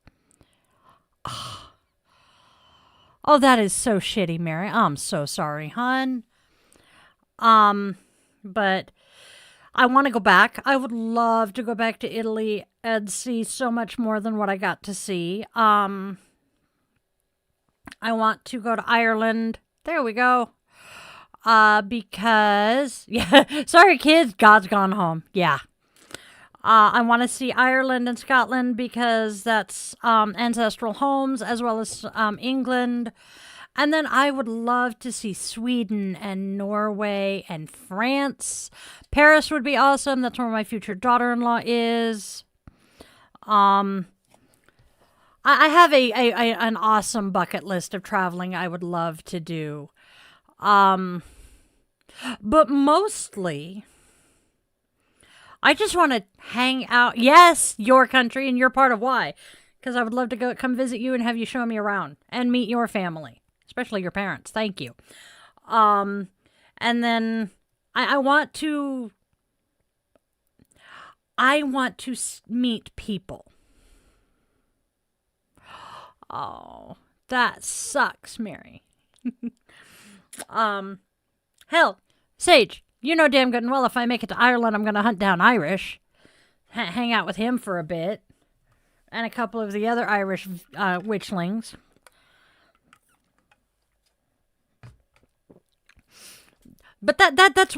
Oh, that is so shitty, Mary. I'm so sorry, hon. But I want to go back. I would love to go back to Italy and see so much more than what I got to see. I want to go to Ireland. There we go. Because, yeah, sorry, kids, God's gone home. Yeah. I want to see Ireland and Scotland because that's ancestral homes, as well as England. And then I would love to see Sweden and Norway and France. Paris would be awesome. That's where my future daughter-in-law is. I have an awesome bucket list of traveling I would love to do. But mostly, I just want to hang out. Yes, your country, and you're part of why. Because I would love to come visit you and have you show me around and meet your family, especially your parents. Thank you. And then I want to meet people. Oh, that sucks, Mary. Hell, Sage, you know damn good and well if I make it to Ireland, I'm going to hunt down Irish. Hang out with him for a bit. And a couple of the other Irish witchlings. But that's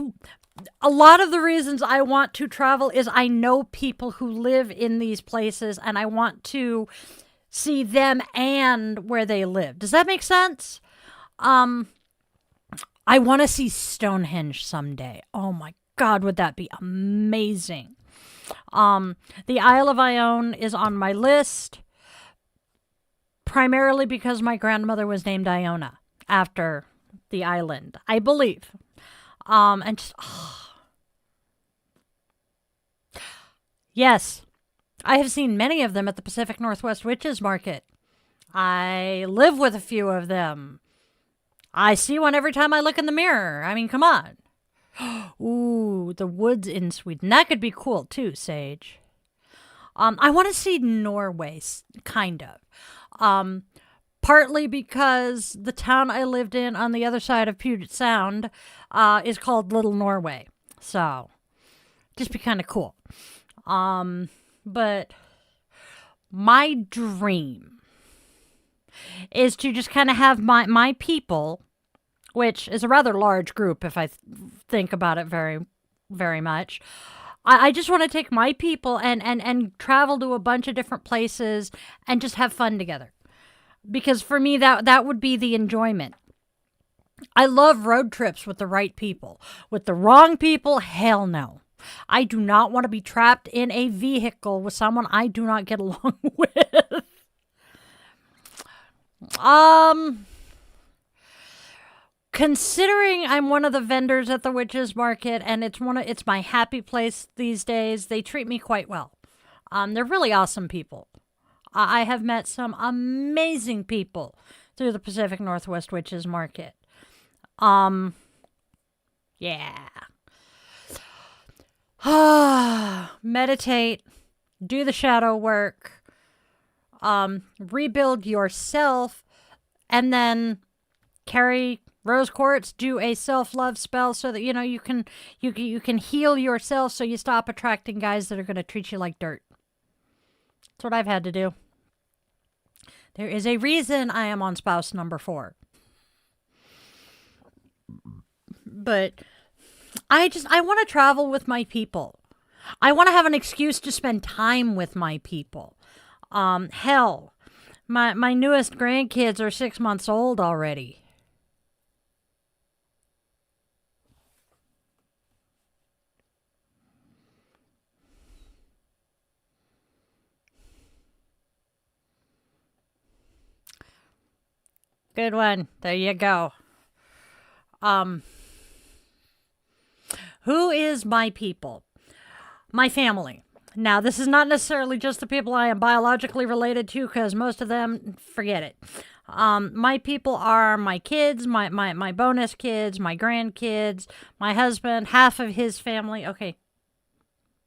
a lot of the reasons I want to travel is I know people who live in these places and I want to see them and where they live. Does that make sense? I want to see Stonehenge someday. Oh my God, would that be amazing? The Isle of Ione is on my list, primarily because my grandmother was named Iona after the island, I believe. And just, yes, I have seen many of them at the Pacific Northwest Witches Market. I live with a few of them. I see one every time I look in the mirror. I mean, come on. Ooh, the woods in Sweden. That could be cool too, Sage. I want to see Norway, kind of. Partly because the town I lived in on the other side of Puget Sound is called Little Norway. So, just be kind of cool. But my dream is to just kind of have my people, which is a rather large group if I think about it very, very much. I just want to take my people and travel to a bunch of different places and just have fun together. Because for me, that would be the enjoyment. I love road trips with the right people. With the wrong people, hell no. I do not want to be trapped in a vehicle with someone I do not get along with. Considering I'm one of the vendors at the Witches Market and it's my happy place these days, they treat me quite well. They're really awesome people. I have met some amazing people through the Pacific Northwest Witches Market. Yeah. Meditate, do the shadow work, rebuild yourself, and then carry rose quartz, do a self-love spell so that you can heal yourself so you stop attracting guys that are going to treat you like dirt. That's what I've had to do. There is a reason I am on spouse number 4. But I want to travel with my people. I want to have an excuse to spend time with my people. Hell, my newest grandkids are 6 months old already. Good one. There you go. Who is my people? My family. Now, this is not necessarily just the people I am biologically related to, because most of them, forget it. My people are my kids, my bonus kids, my grandkids, my husband, half of his family. Okay.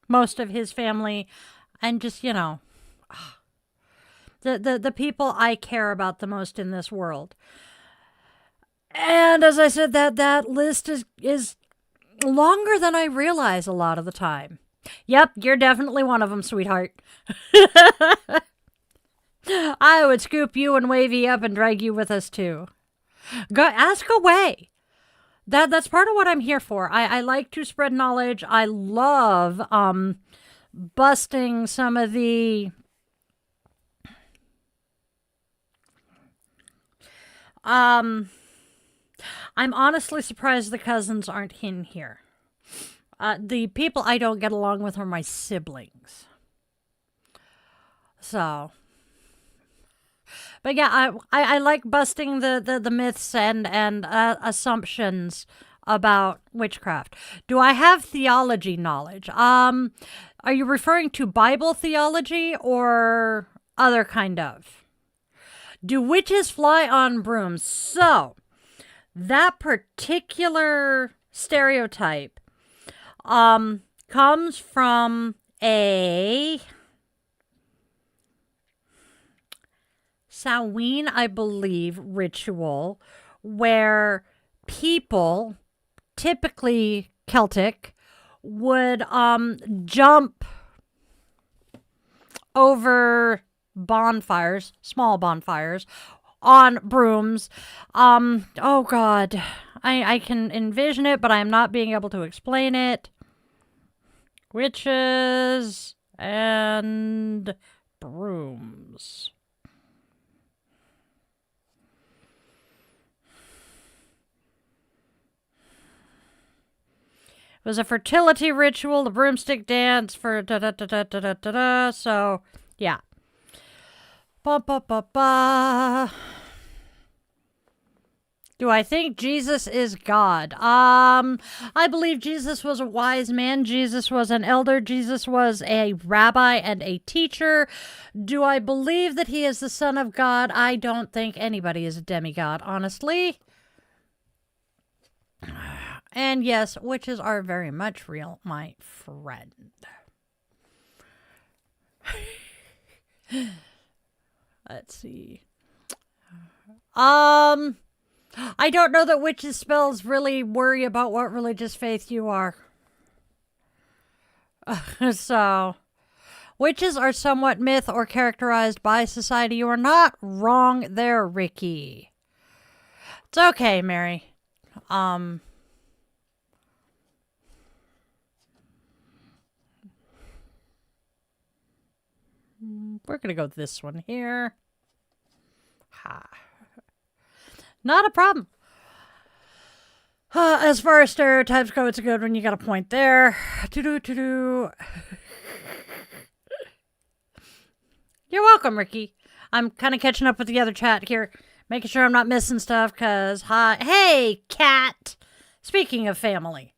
Most of his family. And just, the people I care about the most in this world. And as I said, that list is longer than I realize a lot of the time. Yep, you're definitely one of them, sweetheart. I would scoop you and wave you up and drag you with us too. Go ask away. That's part of what I'm here for. I like to spread knowledge. I love busting some of the I'm honestly surprised the cousins aren't in here. The people I don't get along with are my siblings. So, but yeah, I like busting the myths and assumptions about witchcraft. Do I have theology knowledge? Are you referring to Bible theology or other kind of? Do witches fly on brooms? So, that particular stereotype comes from a Samhain, I believe, ritual where people, typically Celtic, would jump over bonfires, small bonfires, on brooms. Oh God, I can envision it, but I am not being able to explain it. Witches and brooms. It was a fertility ritual, the broomstick dance for da-da-da-da-da-da-da. So, yeah. Ba-ba-ba-ba. Do I think Jesus is God? I believe Jesus was a wise man. Jesus was an elder. Jesus was a rabbi and a teacher. Do I believe that he is the Son of God? I don't think anybody is a demigod, honestly. And yes, witches are very much real, my friend. Let's see. I don't know that witches' spells really worry about what religious faith you are. So, witches are somewhat myth or characterized by society. You are not wrong there, Ricky. It's okay, Mary. We're going to go with this one here. Ha. Not a problem. As far as stereotypes go, it's a good one. You got a point there. You're welcome, Ricky. I'm kind of catching up with the other chat here. Making sure I'm not missing stuff, because, hi. Hey, cat. Speaking of family.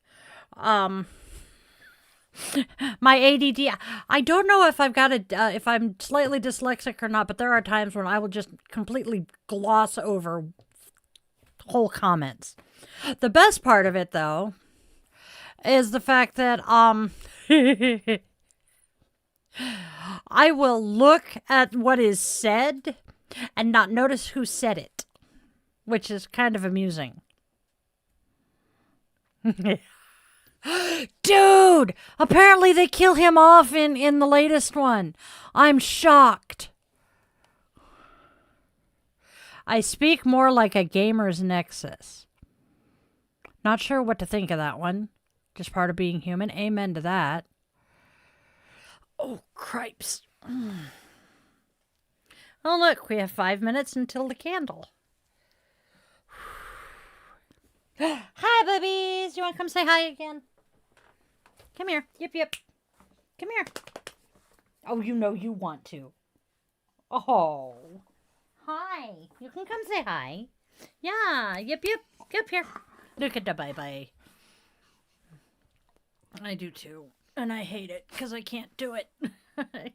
My ADD, I don't know if I've got if I'm slightly dyslexic or not, but there are times when I will just completely gloss over whole comments. The best part of it, though, is the fact that, I will look at what is said and not notice who said it, which is kind of amusing. Dude! Apparently they kill him off in the latest one. I'm shocked. I speak more like a gamer's nexus. Not sure what to think of that one. Just part of being human. Amen to that. Oh, cripes. Oh, look, we have 5 minutes until the candle. Hi, babies. You want to come say hi again? Come here. Yip, yip. Come here. Oh, you know you want to. Oh. Hi. You can come say hi. Yeah. Yip, yip. Yip here. Look at the bye-bye. I do too. And I hate it because I can't do it.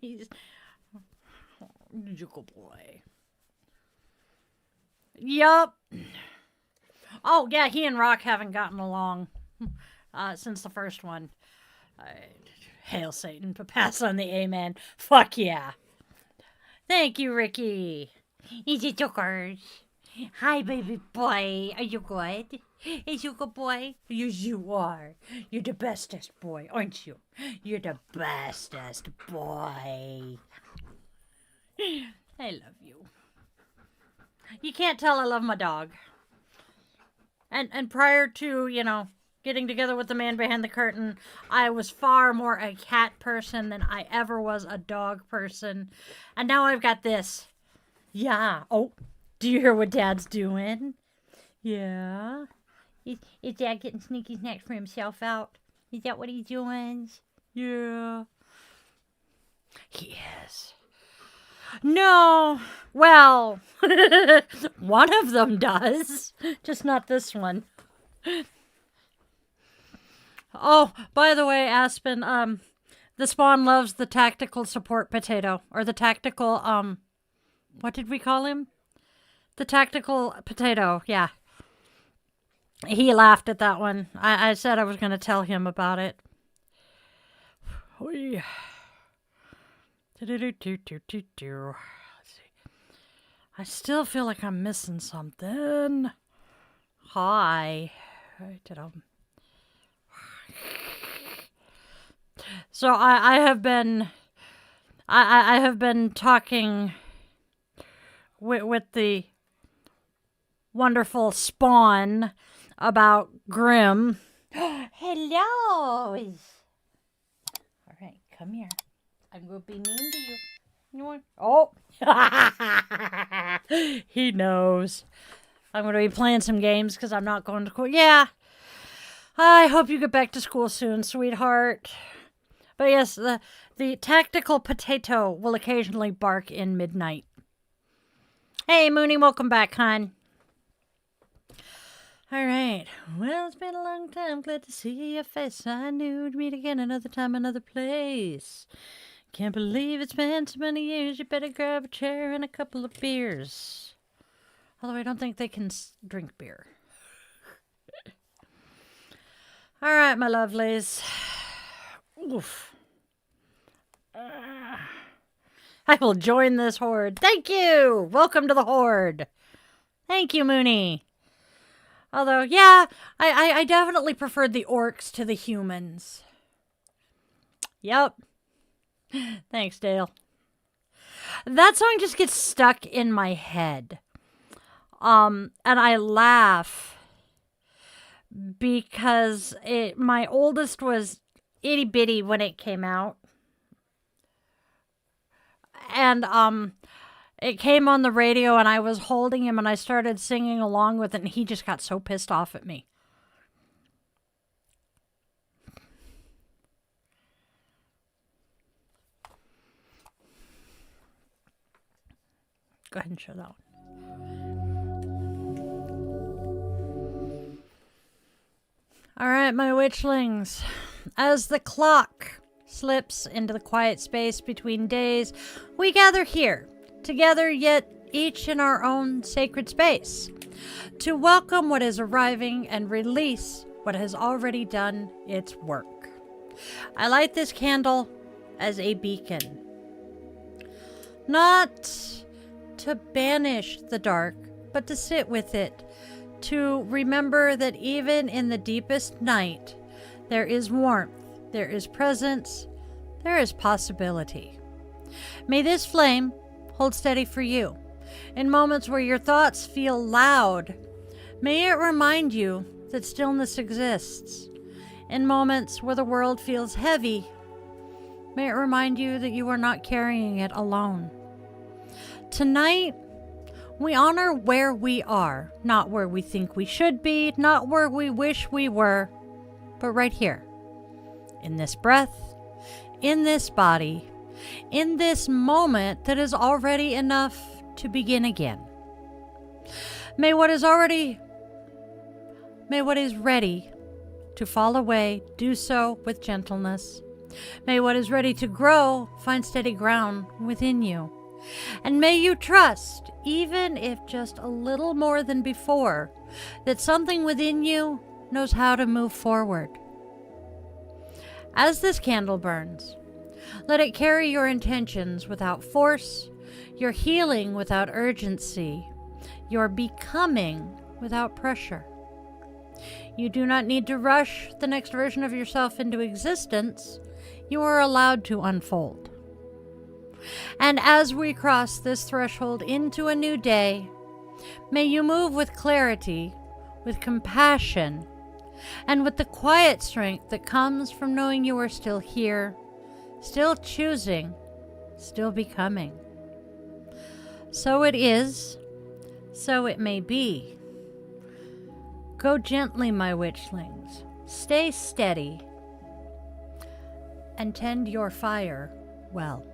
He's a good boy. Yup. Oh, yeah, he and Rock haven't gotten along since the first one. Hail Satan, to pass on the amen. Fuck yeah. Thank you, Ricky. Is it yours? Hi, baby boy. Are you good? Is you a good boy? Yes, you are. You're the bestest boy, aren't you? You're the bestest boy. I love you. You can't tell I love my dog. And prior to, getting together with the man behind the curtain, I was far more a cat person than I ever was a dog person. And now I've got this. Yeah. Oh, do you hear what Dad's doing? Yeah. Is Dad getting sneaky snacks for himself out? Is that what he's doing? Yeah. He is. No. Well, one of them does. Just not this one. Oh, by the way, Aspen, the spawn loves the tactical support potato. Or the tactical, what did we call him? The tactical potato, yeah. He laughed at that one. I said I was going to tell him about it. Let's see. I still feel like I'm missing something. Hi. So I have been talking with the wonderful spawn about Grimm. Hello. All right, come here. I'm going to be mean to you. You want? Oh. He knows. I'm going to be playing some games because I'm not going to school. Yeah. I hope you get back to school soon, sweetheart. But yes, the tactical potato will occasionally bark in midnight. Hey, Mooney, welcome back, hon. All right. Well, it's been a long time. Glad to see your face. I knew we'd meet again another time, another place. Can't believe it's been so many years. You better grab a chair and a couple of beers. Although I don't think they can drink beer. All right, my lovelies. Oof. I will join this horde. Thank you. Welcome to the horde. Thank you, Mooney. Although, yeah, I definitely preferred the orcs to the humans. Yep. Thanks, Dale. That song just gets stuck in my head. And I laugh because my oldest was itty bitty when it came out. And it came on the radio and I was holding him and I started singing along with it and he just got so pissed off at me. Go ahead and show that one. All right, my witchlings. As the clock slips into the quiet space between days, we gather here, together yet each in our own sacred space, to welcome what is arriving and release what has already done its work. I light this candle as a beacon, not to banish the dark, but to sit with it, to remember that even in the deepest night, there is warmth, there is presence, there is possibility. May this flame hold steady for you. In moments where your thoughts feel loud, may it remind you that stillness exists. In moments where the world feels heavy, may it remind you that you are not carrying it alone. Tonight, we honor where we are, not where we think we should be, not where we wish we were, but right here, in this breath, in this body, in this moment that is already enough to begin again. May what is ready to fall away do so with gentleness. May what is ready to grow find steady ground within you. And may you trust, even if just a little more than before, that something within you knows how to move forward. As this candle burns, let it carry your intentions without force, your healing without urgency, your becoming without pressure. You do not need to rush the next version of yourself into existence. You are allowed to unfold. And as we cross this threshold into a new day, may you move with clarity, with compassion, and with the quiet strength that comes from knowing you are still here, still choosing, still becoming. So it is, so it may be. Go gently, my witchlings. Stay steady, and tend your fire well.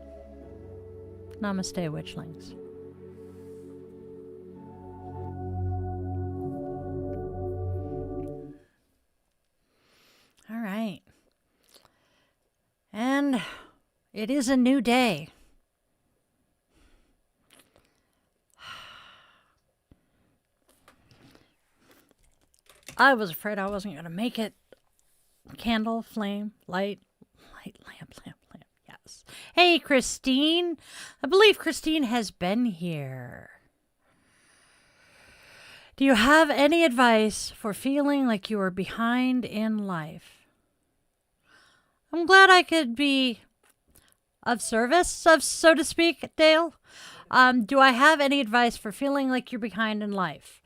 Namaste, Witchlings. All right. And it is a new day. I was afraid I wasn't going to make it. Candle, flame, light, lamp. Yes. Hey, Christine. I believe Christine has been here. Do you have any advice for feeling like you are behind in life? I'm glad I could be of service, so to speak, Dale. Do I have any advice for feeling like you're behind in life?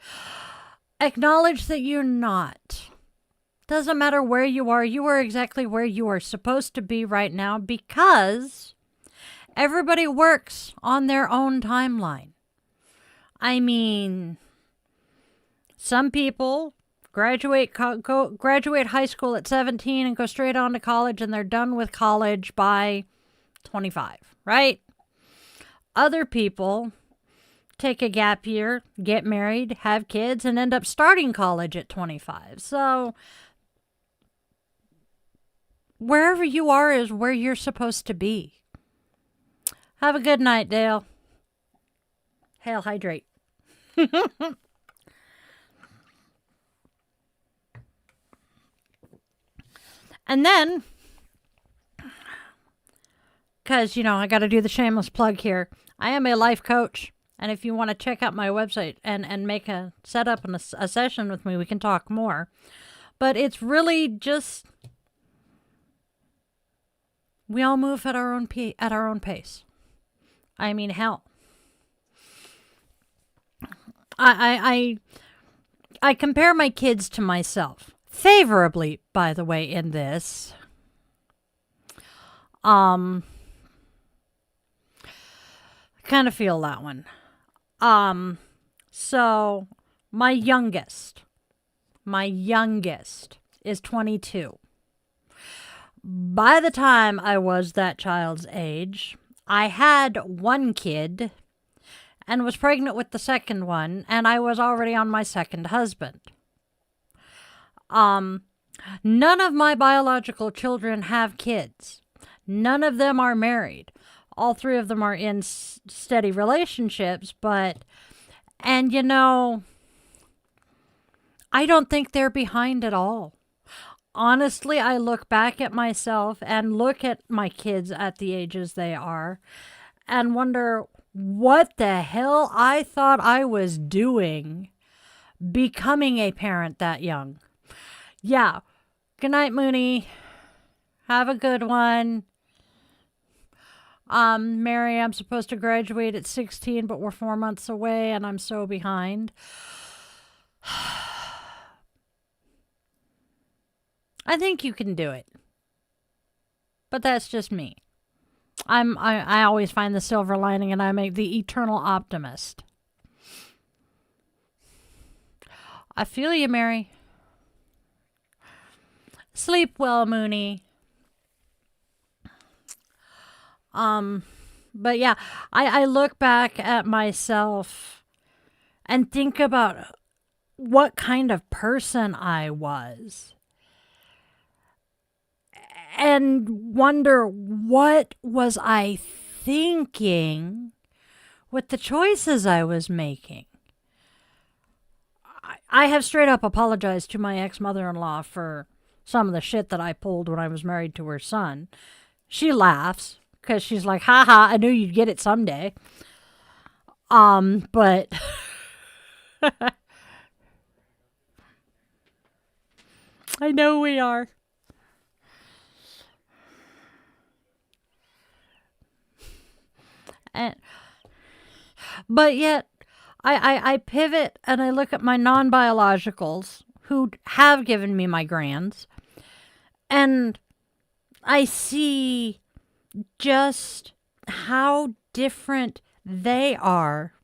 Acknowledge that you're not. Doesn't matter where you are exactly where you are supposed to be right now, because everybody works on their own timeline. I mean, some people graduate high school at 17 and go straight on to college, and they're done with college by 25, right? Other people take a gap year, get married, have kids, and end up starting college at 25. So wherever you are is where you're supposed to be. Have a good night, Dale. Hail, hydrate. And then, because, I got to do the shameless plug here. I am a life coach. And if you want to check out my website and set up a session with me, we can talk more. But it's really just, we all move at our own pace. I mean, hell. I compare my kids to myself. Favorably, by the way, in this. I kind of feel that one. So my youngest is 22. By the time I was that child's age, I had one kid and was pregnant with the second one, and I was already on my second husband. None of my biological children have kids. None of them are married. All three of them are in steady relationships, and I don't think they're behind at all. Honestly, I look back at myself and look at my kids at the ages they are and wonder what the hell I thought I was doing becoming a parent that young. Yeah. Good night, Mooney. Have a good one. Mary, I'm supposed to graduate at 16, but we're 4 months away and I'm so behind. I think you can do it. But that's just me. I always find the silver lining, and I'm the eternal optimist. I feel you, Mary. Sleep well, Mooney. But yeah, I look back at myself and think about what kind of person I was. And wonder, what was I thinking with the choices I was making? I have straight up apologized to my ex-mother-in-law for some of the shit that I pulled when I was married to her son. She laughs because she's like, haha, I knew you'd get it someday. But I know we are. But yet, I pivot and I look at my non-biologicals who have given me my grands, and I see just how different they are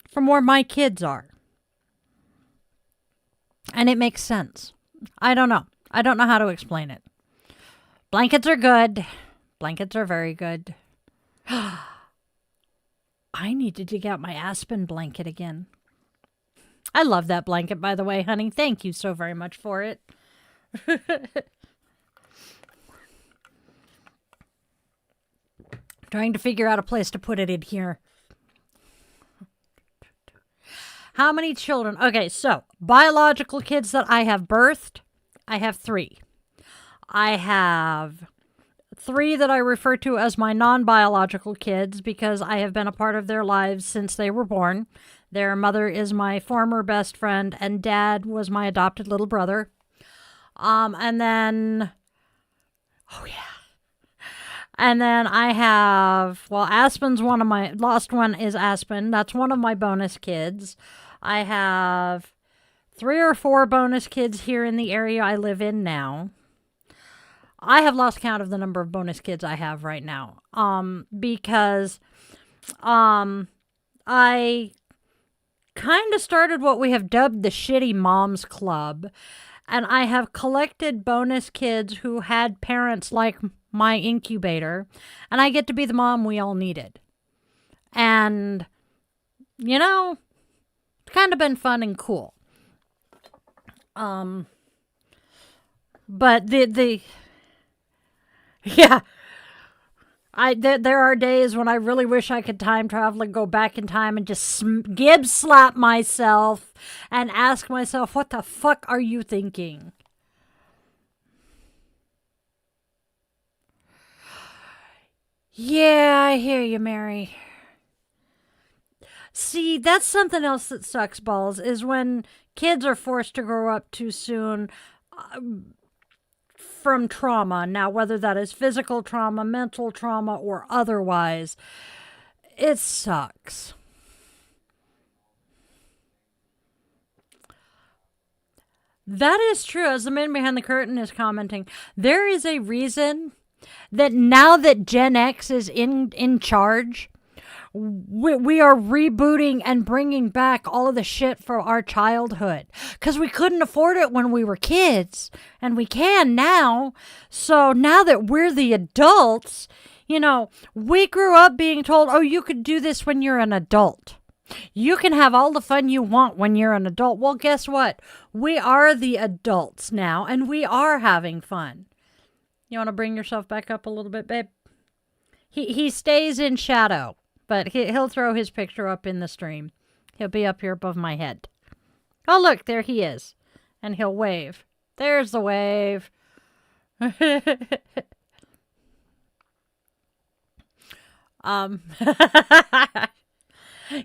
from where my kids are. And it makes sense. I don't know. I don't know how to explain it. Blankets are good. Blankets are very good. I need to dig out my aspen blanket again. I love that blanket, by the way, honey. Thank you so very much for it. Trying to figure out a place to put it in here. How many children? Okay, so biological kids that I have birthed, I have 3. I have 3 that I refer to as my non-biological kids because I have been a part of their lives since they were born. Their mother is my former best friend, and dad was my adopted little brother. And then, oh yeah. And then I have, well, Aspen's one of my, lost one is Aspen. That's one of my bonus kids. I have 3 or 4 bonus kids here in the area I live in now. I have lost count of the number of bonus kids I have right now. Because I kind of started what we have dubbed the Shitty Moms Club. And I have collected bonus kids who had parents like my incubator. And I get to be the mom we all needed. And, you know, it's kind of been fun and cool. But yeah, there are days when I really wish I could time travel and go back in time and just gib slap myself and ask myself, what the fuck are you thinking? Yeah, I hear you, Mary. See, that's something else that sucks balls, is when kids are forced to grow up too soon from trauma. Now, whether that is physical trauma, mental trauma, or otherwise, it sucks. That is true. As the man behind the curtain is commenting, there is a reason that now that Gen X is in charge, we are rebooting and bringing back all of the shit from our childhood. Because we couldn't afford it when we were kids. And we can now. So now that we're the adults, you know, we grew up being told, oh, you could do this when you're an adult. You can have all the fun you want when you're an adult. Well, guess what? We are the adults now. And we are having fun. You want to bring yourself back up a little bit, babe? He stays in shadow. But he'll throw his picture up in the stream. He'll be up here above my head. Oh, look, there he is. And he'll wave. There's the wave.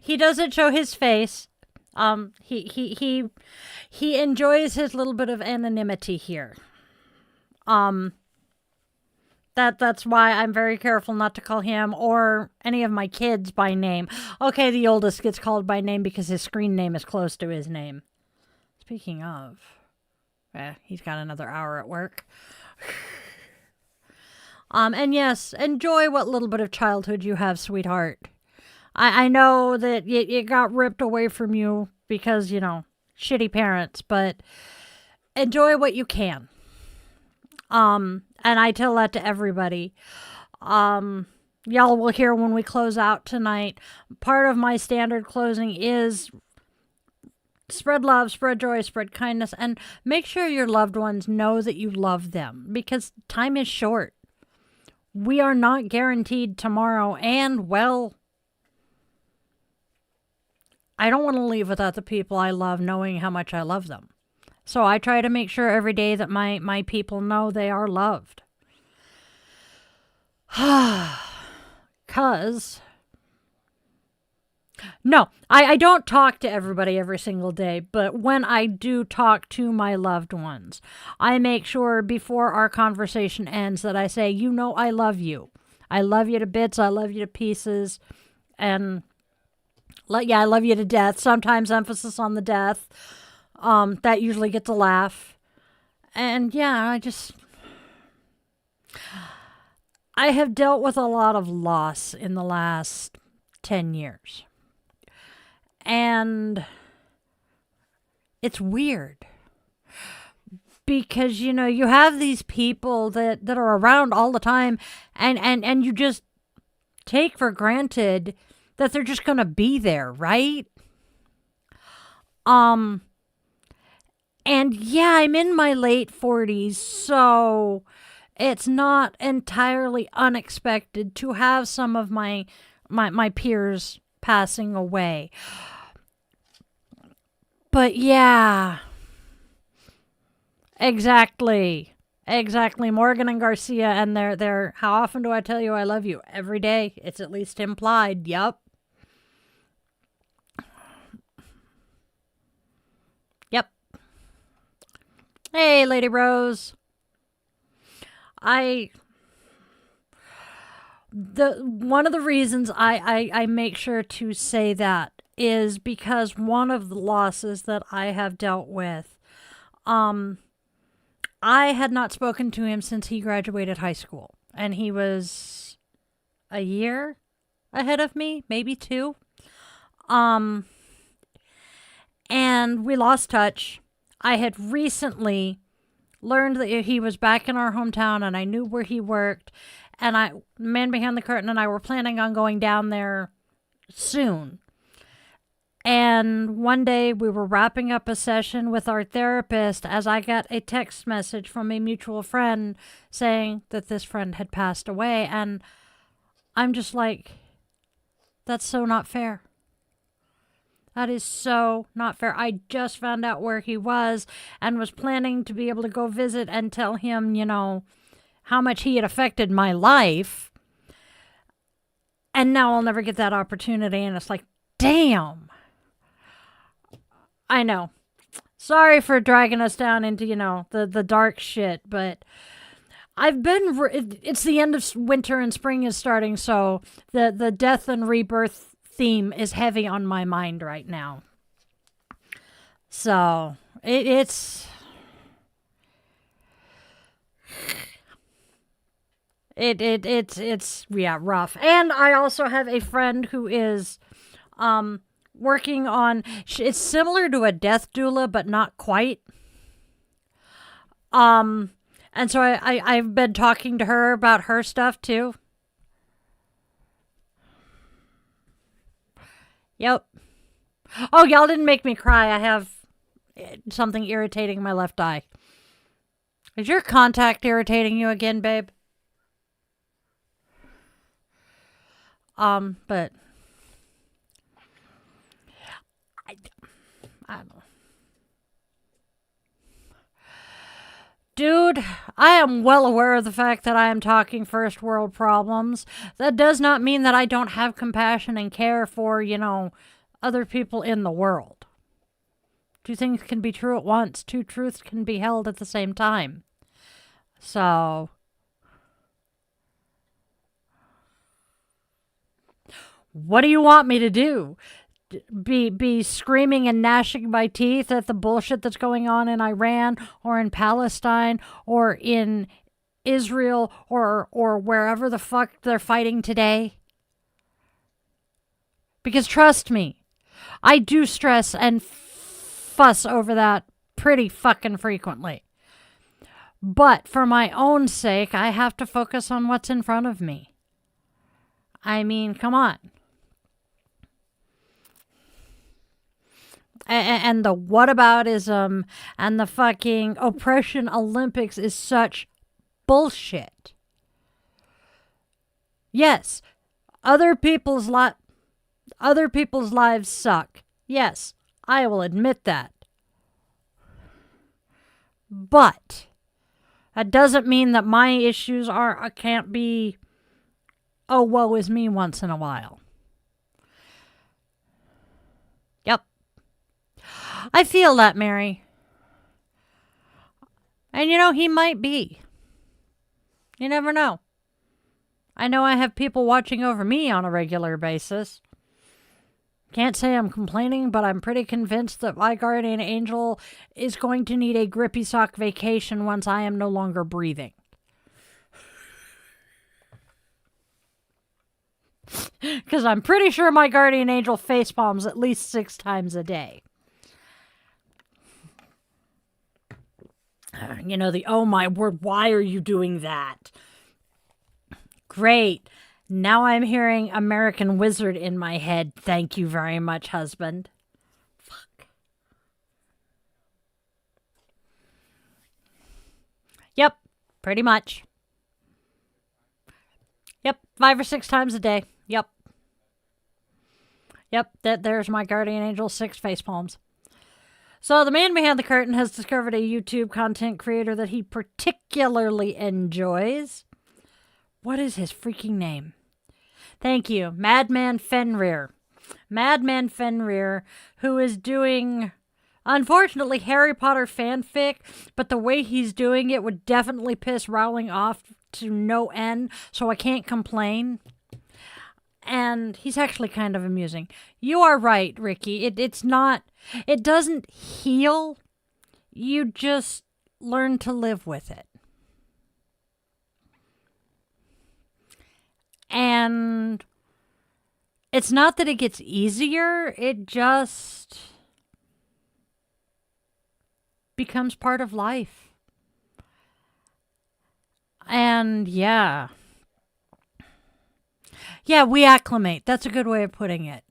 He doesn't show his face. He enjoys his little bit of anonymity here. That's why I'm very careful not to call him or any of my kids by name. Okay, the oldest gets called by name because his screen name is close to his name. Speaking of, he's got another hour at work. And yes, enjoy what little bit of childhood you have, sweetheart. I know that it got ripped away from you because, you know, shitty parents, but enjoy what you can. And I tell that to everybody. Y'all will hear when we close out tonight. Part of my standard closing is spread love, spread joy, spread kindness, and make sure your loved ones know that you love them because time is short. We are not guaranteed tomorrow, and, well, I don't want to leave without the people I love knowing how much I love them. So I try to make sure every day that my people know they are loved. 'Cause, no, I don't talk to everybody every single day, but when I do talk to my loved ones, I make sure before our conversation ends that I say, you know, I love you. I love you to bits. I love you to pieces. And yeah, I love you to death. Sometimes emphasis on the death. That usually gets a laugh. And yeah, I have dealt with a lot of loss in the last 10 years. And it's weird. Because, you know, you have these people that are around all the time and you just take for granted that they're just going to be there, right? And yeah, I'm in my late 40s, so it's not entirely unexpected to have some of my peers passing away. But yeah, exactly. Morgan and Garcia and their how often do I tell you I love you? Every day. It's at least implied. Yup. Hey, Lady Rose. One of the reasons I make sure to say that is because one of the losses that I have dealt with, I had not spoken to him since he graduated high school, and he was a year ahead of me, maybe 2. And we lost touch. I had recently learned that he was back in our hometown, and I knew where he worked, and Man Behind the Curtain and I were planning on going down there soon. And one day we were wrapping up a session with our therapist as I got a text message from a mutual friend saying that this friend had passed away, and I'm just like, that's so not fair. That is so not fair. I just found out where he was and was planning to be able to go visit and tell him, how much he had affected my life. And now I'll never get that opportunity. And it's like, damn. I know. Sorry for dragging us down into, the dark shit. But it's the end of winter and spring is starting. So the death and rebirth theme is heavy on my mind right now. So it's rough. And I also have a friend who is working on, it's similar to a death doula, but not quite. And so I've been talking to her about her stuff too. Yep. Oh, y'all didn't make me cry. I have something irritating my left eye. Is your contact irritating you again, babe? But I don't know. Dude, I am well aware of the fact that I am talking first world problems. That does not mean that I don't have compassion and care for, other people in the world. 2 things can be true at once. 2 truths can be held at the same time. So, what do you want me to do? Be screaming and gnashing my teeth at the bullshit that's going on in Iran or in Palestine or in Israel or wherever the fuck they're fighting today? Because trust me, I do stress and fuss over that pretty fucking frequently. But for my own sake, I have to focus on what's in front of me. I mean, come on. And the whataboutism and the fucking oppression Olympics is such bullshit. Yes, other people's lives suck. Yes, I will admit that. But that doesn't mean that my issues can't be, oh, woe is me once in a while. Yep. I feel that, Mary. And he might be. You never know. I know I have people watching over me on a regular basis. Can't say I'm complaining, but I'm pretty convinced that my guardian angel is going to need a grippy sock vacation once I am no longer breathing. Because I'm pretty sure my guardian angel facepalms at least 6 times a day. Oh my word, why are you doing that? Great. Now I'm hearing American Wizard in my head. Thank you very much, husband. Fuck. Yep, pretty much. Yep, 5 or 6 times a day. Yep. Yep, there's my guardian angel, 6 face palms. So the man behind the curtain has discovered a YouTube content creator that he particularly enjoys. What is his freaking name? Thank you, Madman Fenrir. Madman Fenrir, who is doing, unfortunately, Harry Potter fanfic, but the way he's doing it would definitely piss Rowling off to no end, so I can't complain. And he's actually kind of amusing. You are right, Ricky. It doesn't heal. You just learn to live with it. And it's not that it gets easier, it just becomes part of life. And yeah. Yeah, we acclimate. That's a good way of putting it.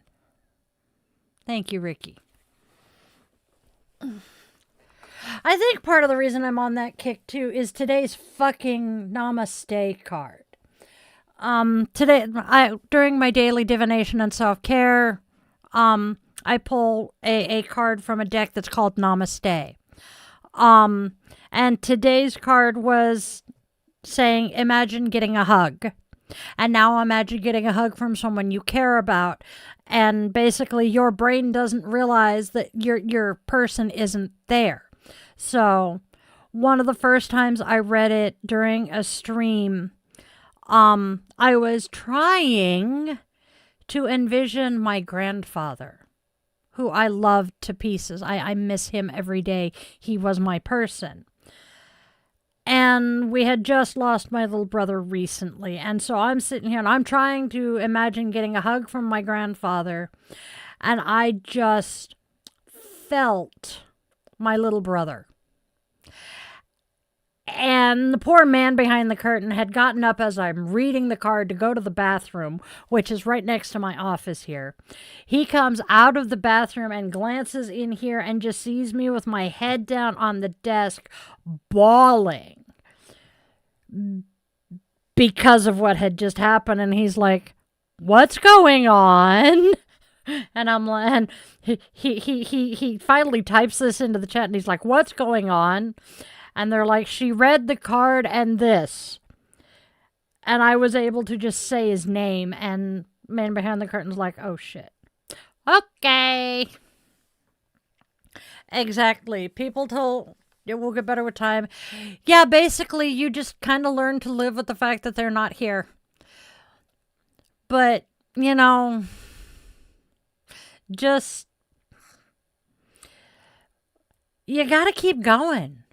Thank you, Ricky. I think part of the reason I'm on that kick too is today's fucking Namaste card. Today, during my daily divination and self-care, I pull a card from a deck that's called Namaste. And today's card was saying, imagine getting a hug. And now imagine getting a hug from someone you care about. And basically your brain doesn't realize that your person isn't there. So one of the first times I read it during a stream, I was trying to envision my grandfather, who I loved to pieces. I miss him every day. He was my person. And we had just lost my little brother recently. And so I'm sitting here and I'm trying to imagine getting a hug from my grandfather. And I just felt my little brother. And the poor man behind the curtain had gotten up as I'm reading the card to go to the bathroom, which is right next to my office here. He comes out of the bathroom and glances in here and just sees me with my head down on the desk, bawling because of what had just happened. And he's like, "What's going on?" And I'm like, and he finally types this into the chat and he's like, "What's going on?" And they're like, "She read the card and this." And I was able to just say his name, and man behind the curtain's like, "Oh shit." Okay. Exactly. People told it will get better with time. Yeah, basically you just kind of learn to live with the fact that they're not here. But, just, you gotta keep going.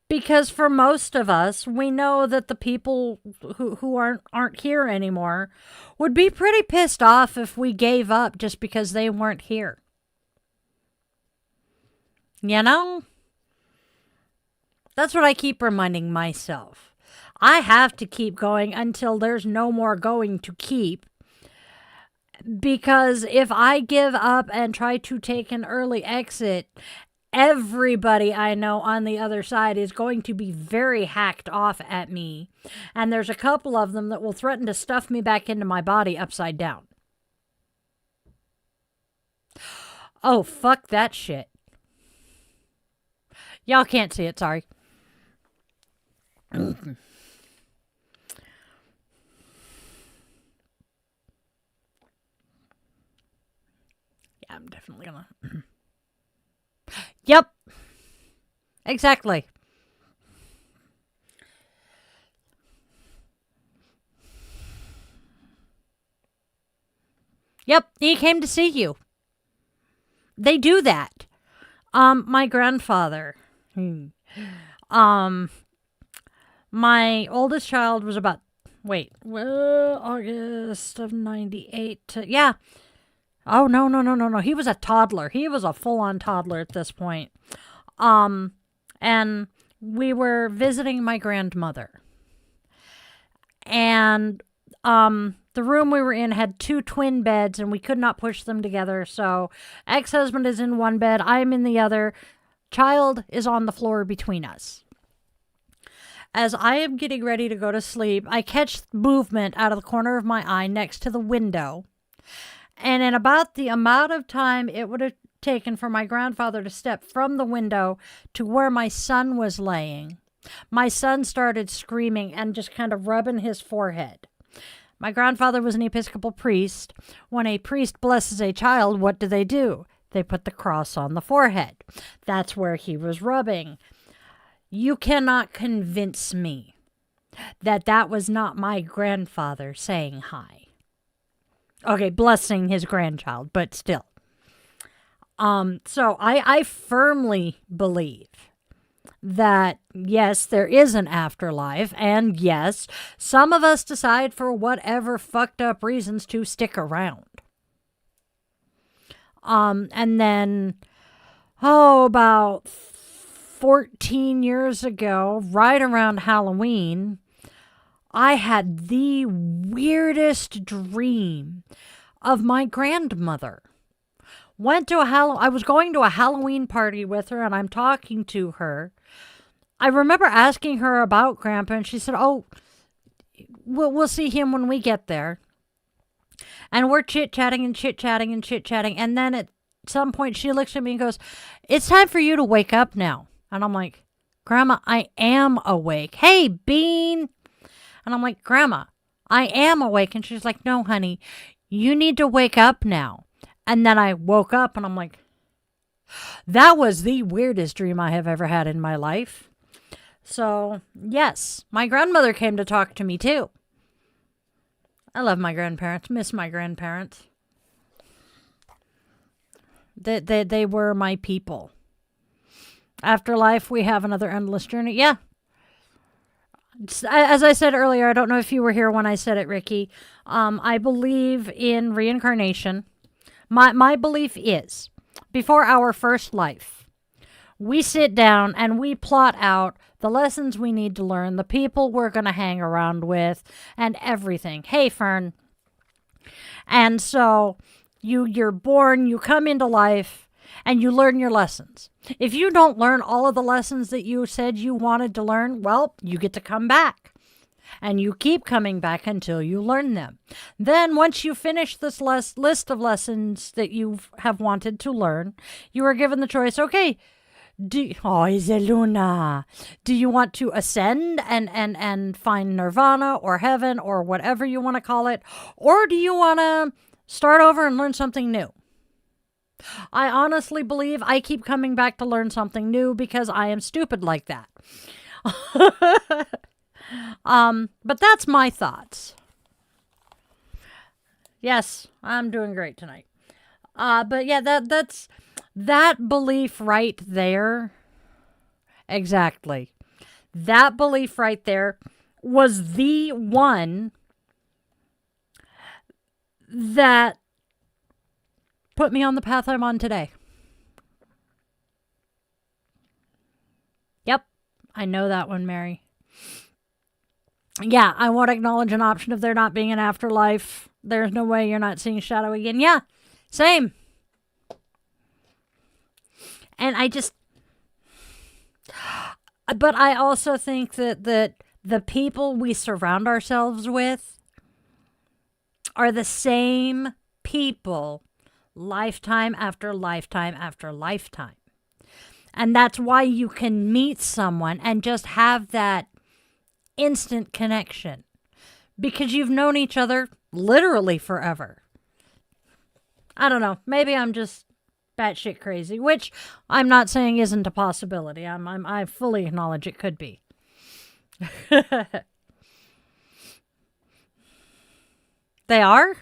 Because for most of us, we know that the people who aren't here anymore would be pretty pissed off if we gave up just because they weren't here. That's what I keep reminding myself. I have to keep going until there's no more going to keep. Because if I give up and try to take an early exit, everybody I know on the other side is going to be very hacked off at me. And there's a couple of them that will threaten to stuff me back into my body upside down. Oh, fuck that shit. Y'all can't see it, sorry. Yeah, I'm definitely gonna... Yep. Exactly. Yep, he came to see you. They do that. My grandfather. My oldest child was about, August of 98 to, yeah. Oh, no. He was a toddler. He was a full-on toddler at this point. And we were visiting my grandmother. And the room we were in had 2 twin beds and we could not push them together. So ex-husband is in one bed, I'm in the other. Child is on the floor between us. As I am getting ready to go to sleep, I catch movement out of the corner of my eye next to the window. And in about the amount of time it would have taken for my grandfather to step from the window to where my son was laying, my son started screaming and just kind of rubbing his forehead. My grandfather was an Episcopal priest. When a priest blesses a child, what do? They put the cross on the forehead. That's where he was rubbing. You cannot convince me that that was not my grandfather saying hi. Okay, blessing his grandchild, but still. So I firmly believe that, yes, there is an afterlife, and yes, some of us decide for whatever fucked up reasons to stick around. And then, about 14 years ago, right around Halloween, I had the weirdest dream of my grandmother. I was going to a Halloween party with her, and I'm talking to her. I remember asking her about Grandpa, and she said, "Oh, we'll see him when we get there." And we're chit-chatting and chit-chatting and chit-chatting, and then at some point she looks at me and goes, "It's time for you to wake up now." And I'm like, "Grandma, I am awake." "Hey, Bean." And I'm like, "Grandma, I am awake." And she's like, "No, honey, you need to wake up now." And then I woke up and I'm like, that was the weirdest dream I have ever had in my life. So, yes, my grandmother came to talk to me too. I love my grandparents, miss my grandparents. They were my people. Afterlife, we have another endless journey. Yeah. As I said earlier, I don't know if you were here when I said it, Ricky. I believe in reincarnation. My belief is, before our first life, we sit down and we plot out the lessons we need to learn, the people we're going to hang around with, and everything. Hey, Fern. And so you're born, you come into life, and you learn your lessons. If you don't learn all of the lessons that you said you wanted to learn, well, you get to come back. And you keep coming back until you learn them. Then once you finish this list of lessons that you have wanted to learn, you are given the choice, okay, Iseluna, do you want to ascend and find nirvana or heaven or whatever you want to call it? Or do you want to start over and learn something new? I honestly believe I keep coming back to learn something new because I am stupid like that. But that's my thoughts. Yes, I'm doing great tonight. But yeah, that's that belief right there. Exactly. That belief right there was the one that put me on the path I'm on today. Yep, I know that one, Mary. Yeah, I won't acknowledge an option of there not being an afterlife. There's no way you're not seeing Shadow again. Yeah, same. And but I also think that the people we surround ourselves with are the same people lifetime after lifetime after lifetime. And that's why you can meet someone and just have that instant connection because you've known each other literally forever. I don't know. Maybe I'm just batshit crazy, which I'm not saying isn't a possibility. I fully acknowledge it could be. They are?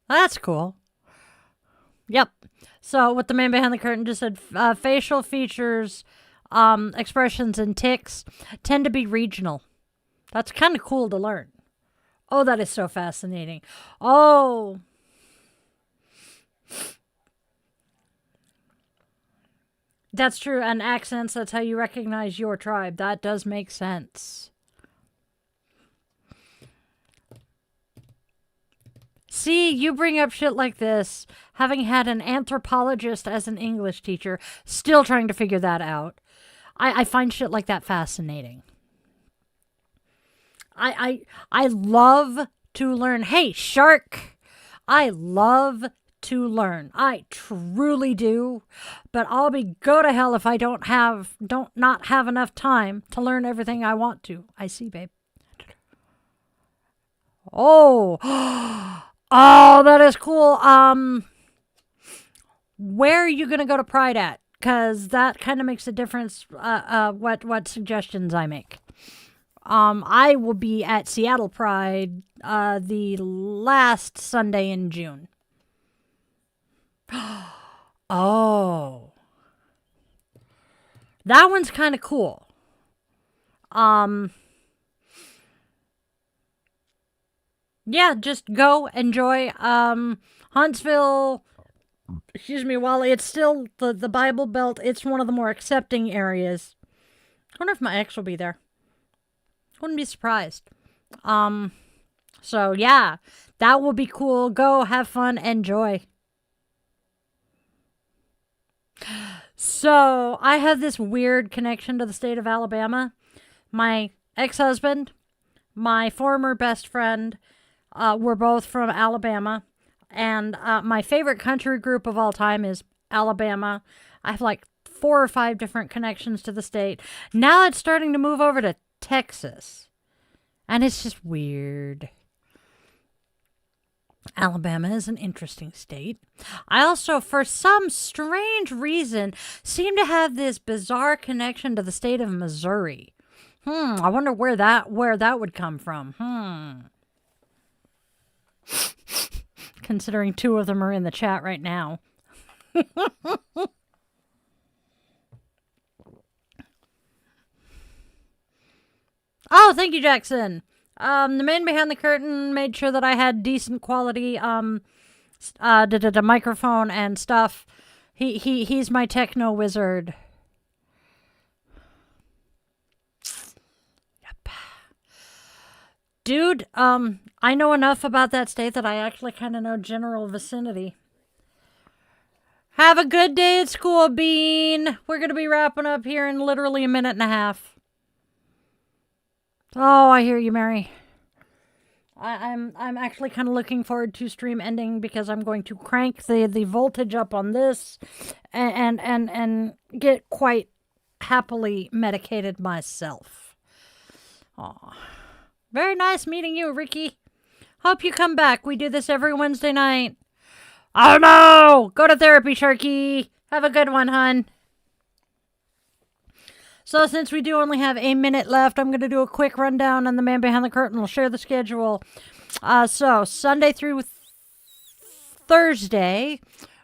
That's cool. Yep. So what the man behind the curtain just said, facial features, expressions, and tics tend to be regional. That's kind of cool to learn. Oh, that is so fascinating. Oh. That's true. And accents, that's how you recognize your tribe. That does make sense. See, you bring up shit like this, having had an anthropologist as an English teacher, still trying to figure that out. I find shit like that fascinating. I love to learn. Hey, shark! I love to learn. I truly do. But I'll go to hell if I don't not have enough time to learn everything I want to. I see, babe. Oh. Oh, that is cool. Where are you going to go to Pride at? Because that kind of makes a difference what suggestions I make. I will be at Seattle Pride the last Sunday in June. Oh. That one's kind of cool. Yeah, just go, enjoy. Huntsville, while it's still the Bible Belt, it's one of the more accepting areas. I wonder if my ex will be there. Wouldn't be surprised. So yeah, that will be cool. Go, have fun, enjoy. So, I have this weird connection to the state of Alabama. My ex-husband, my former best friend, were both from Alabama. And my favorite country group of all time is Alabama. I have like 4 or 5 different connections to the state. Now it's starting to move over to Texas. And it's just weird. Alabama is an interesting state. I also, for some strange reason, seem to have this bizarre connection to the state of Missouri. I wonder where that would come from. Considering 2 of them are in the chat right now. Oh, thank you, Jackson. The man behind the curtain made sure that I had decent quality microphone and stuff. He's my techno wizard. Yep. Dude, I know enough about that state that I actually kind of know general vicinity. Have a good day at school, Bean. We're going to be wrapping up here in literally a minute and a half. Oh, I hear you, Mary. I'm actually kind of looking forward to stream ending because I'm going to crank the voltage up on this and get quite happily medicated myself. Aw. Very nice meeting you, Ricky. Hope you come back. We do this every Wednesday night. Oh no! Go to therapy, Sharky. Have a good one, hun. So since we do only have a minute left, I'm going to do a quick rundown, and the man behind the curtain will share the schedule. So Sunday through Thursday,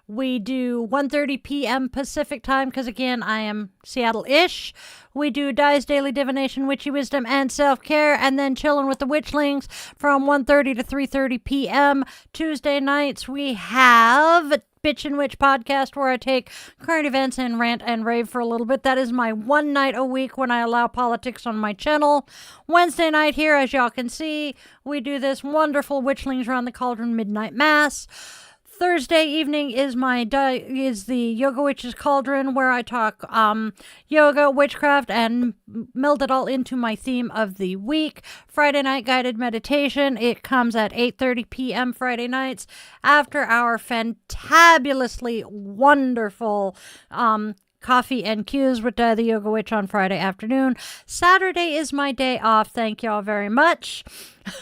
we do 1:30 p.m. Pacific time, because again, I am Seattle-ish. We do Di's Daily Divination, Witchy Wisdom, and Self-Care, and then Chilling with the Witchlings from 1:30 to 3:30 p.m. Tuesday nights, we have Bitch and Witch podcast, where I take current events and rant and rave for a little bit. That is my one night a week when I allow politics on my channel. Wednesday night here, as y'all can see, we do this wonderful Witchlings around the Cauldron Midnight Mass. Thursday evening is the Yoga Witch's Cauldron, where I talk yoga, witchcraft, and meld it all into my theme of the week. Friday night guided meditation. It comes at 8:30 p.m. Friday nights after our fantabulously wonderful Coffee and Cues with the Yoga Witch on Friday afternoon. Saturday is my day off. Thank y'all very much.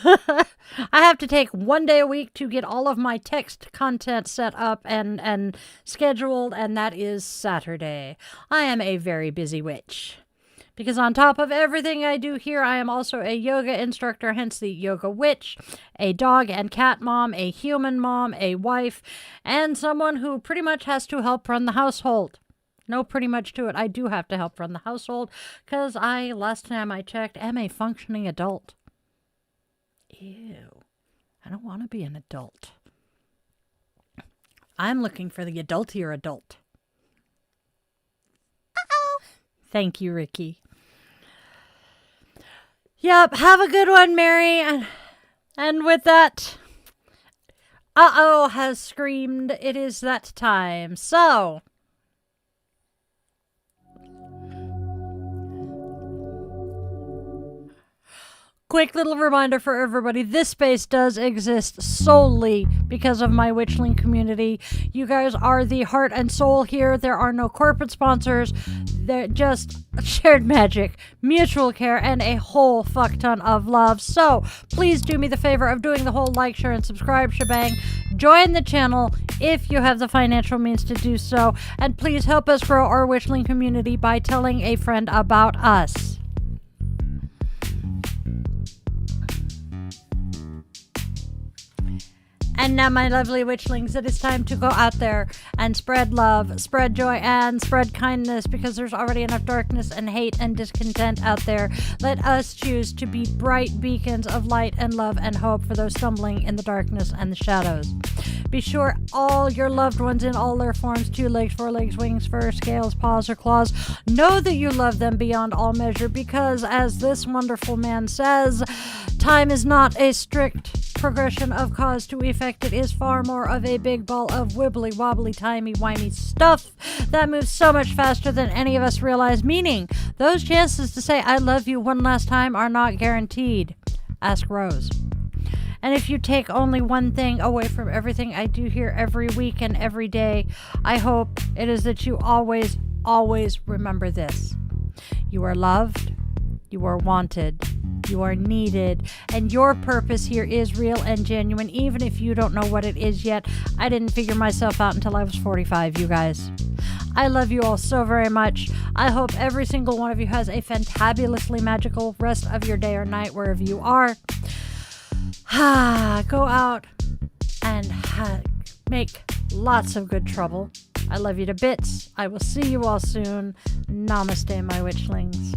I have to take one day a week to get all of my text content set up and scheduled, and that is Saturday. I am a very busy witch. Because on top of everything I do here, I am also a yoga instructor, hence the Yoga Witch, a dog and cat mom, a human mom, a wife, and someone who pretty much has to help run the household. No, pretty much to it. I do have to help run the household because last time I checked, am a functioning adult. Ew. I don't want to be an adult. I'm looking for the adultier adult. Uh-oh. Thank you, Ricky. Yep, have a good one, Mary. And with that, Uh-oh has screamed. It is that time. So, quick little reminder for everybody, this space does exist solely because of my Witchling community. You guys are the heart and soul here. There are no corporate sponsors. They're just shared magic, mutual care, and a whole fuck ton of love. So please do me the favor of doing the whole like, share, and subscribe shebang. Join the channel if you have the financial means to do so. And please help us grow our Witchling community by telling a friend about us. And now, my lovely witchlings, it is time to go out there and spread love, spread joy, and spread kindness, because there's already enough darkness and hate and discontent out there. Let us choose to be bright beacons of light and love and hope for those stumbling in the darkness and the shadows. Be sure all your loved ones in all their forms, 2 legs, 4 legs, wings, fur, scales, paws, or claws, know that you love them beyond all measure, because as this wonderful man says, time is not a strict progression of cause to effect. It is far more of a big ball of wibbly wobbly timey-wimey stuff that moves so much faster than any of us realize, meaning those chances to say I love you one last time are not guaranteed. Ask Rose. And if you take only one thing away from everything I do here every week and every day, I hope it is that you always, always remember this. You are loved, you are wanted, you are needed, and your purpose here is real and genuine, even if you don't know what it is yet. I didn't figure myself out until I was 45, you guys. I love you all so very much. I hope every single one of you has a fantabulously magical rest of your day or night, wherever you are. Go out and make lots of good trouble. I love you to bits. I will see you all soon. Namaste, my witchlings.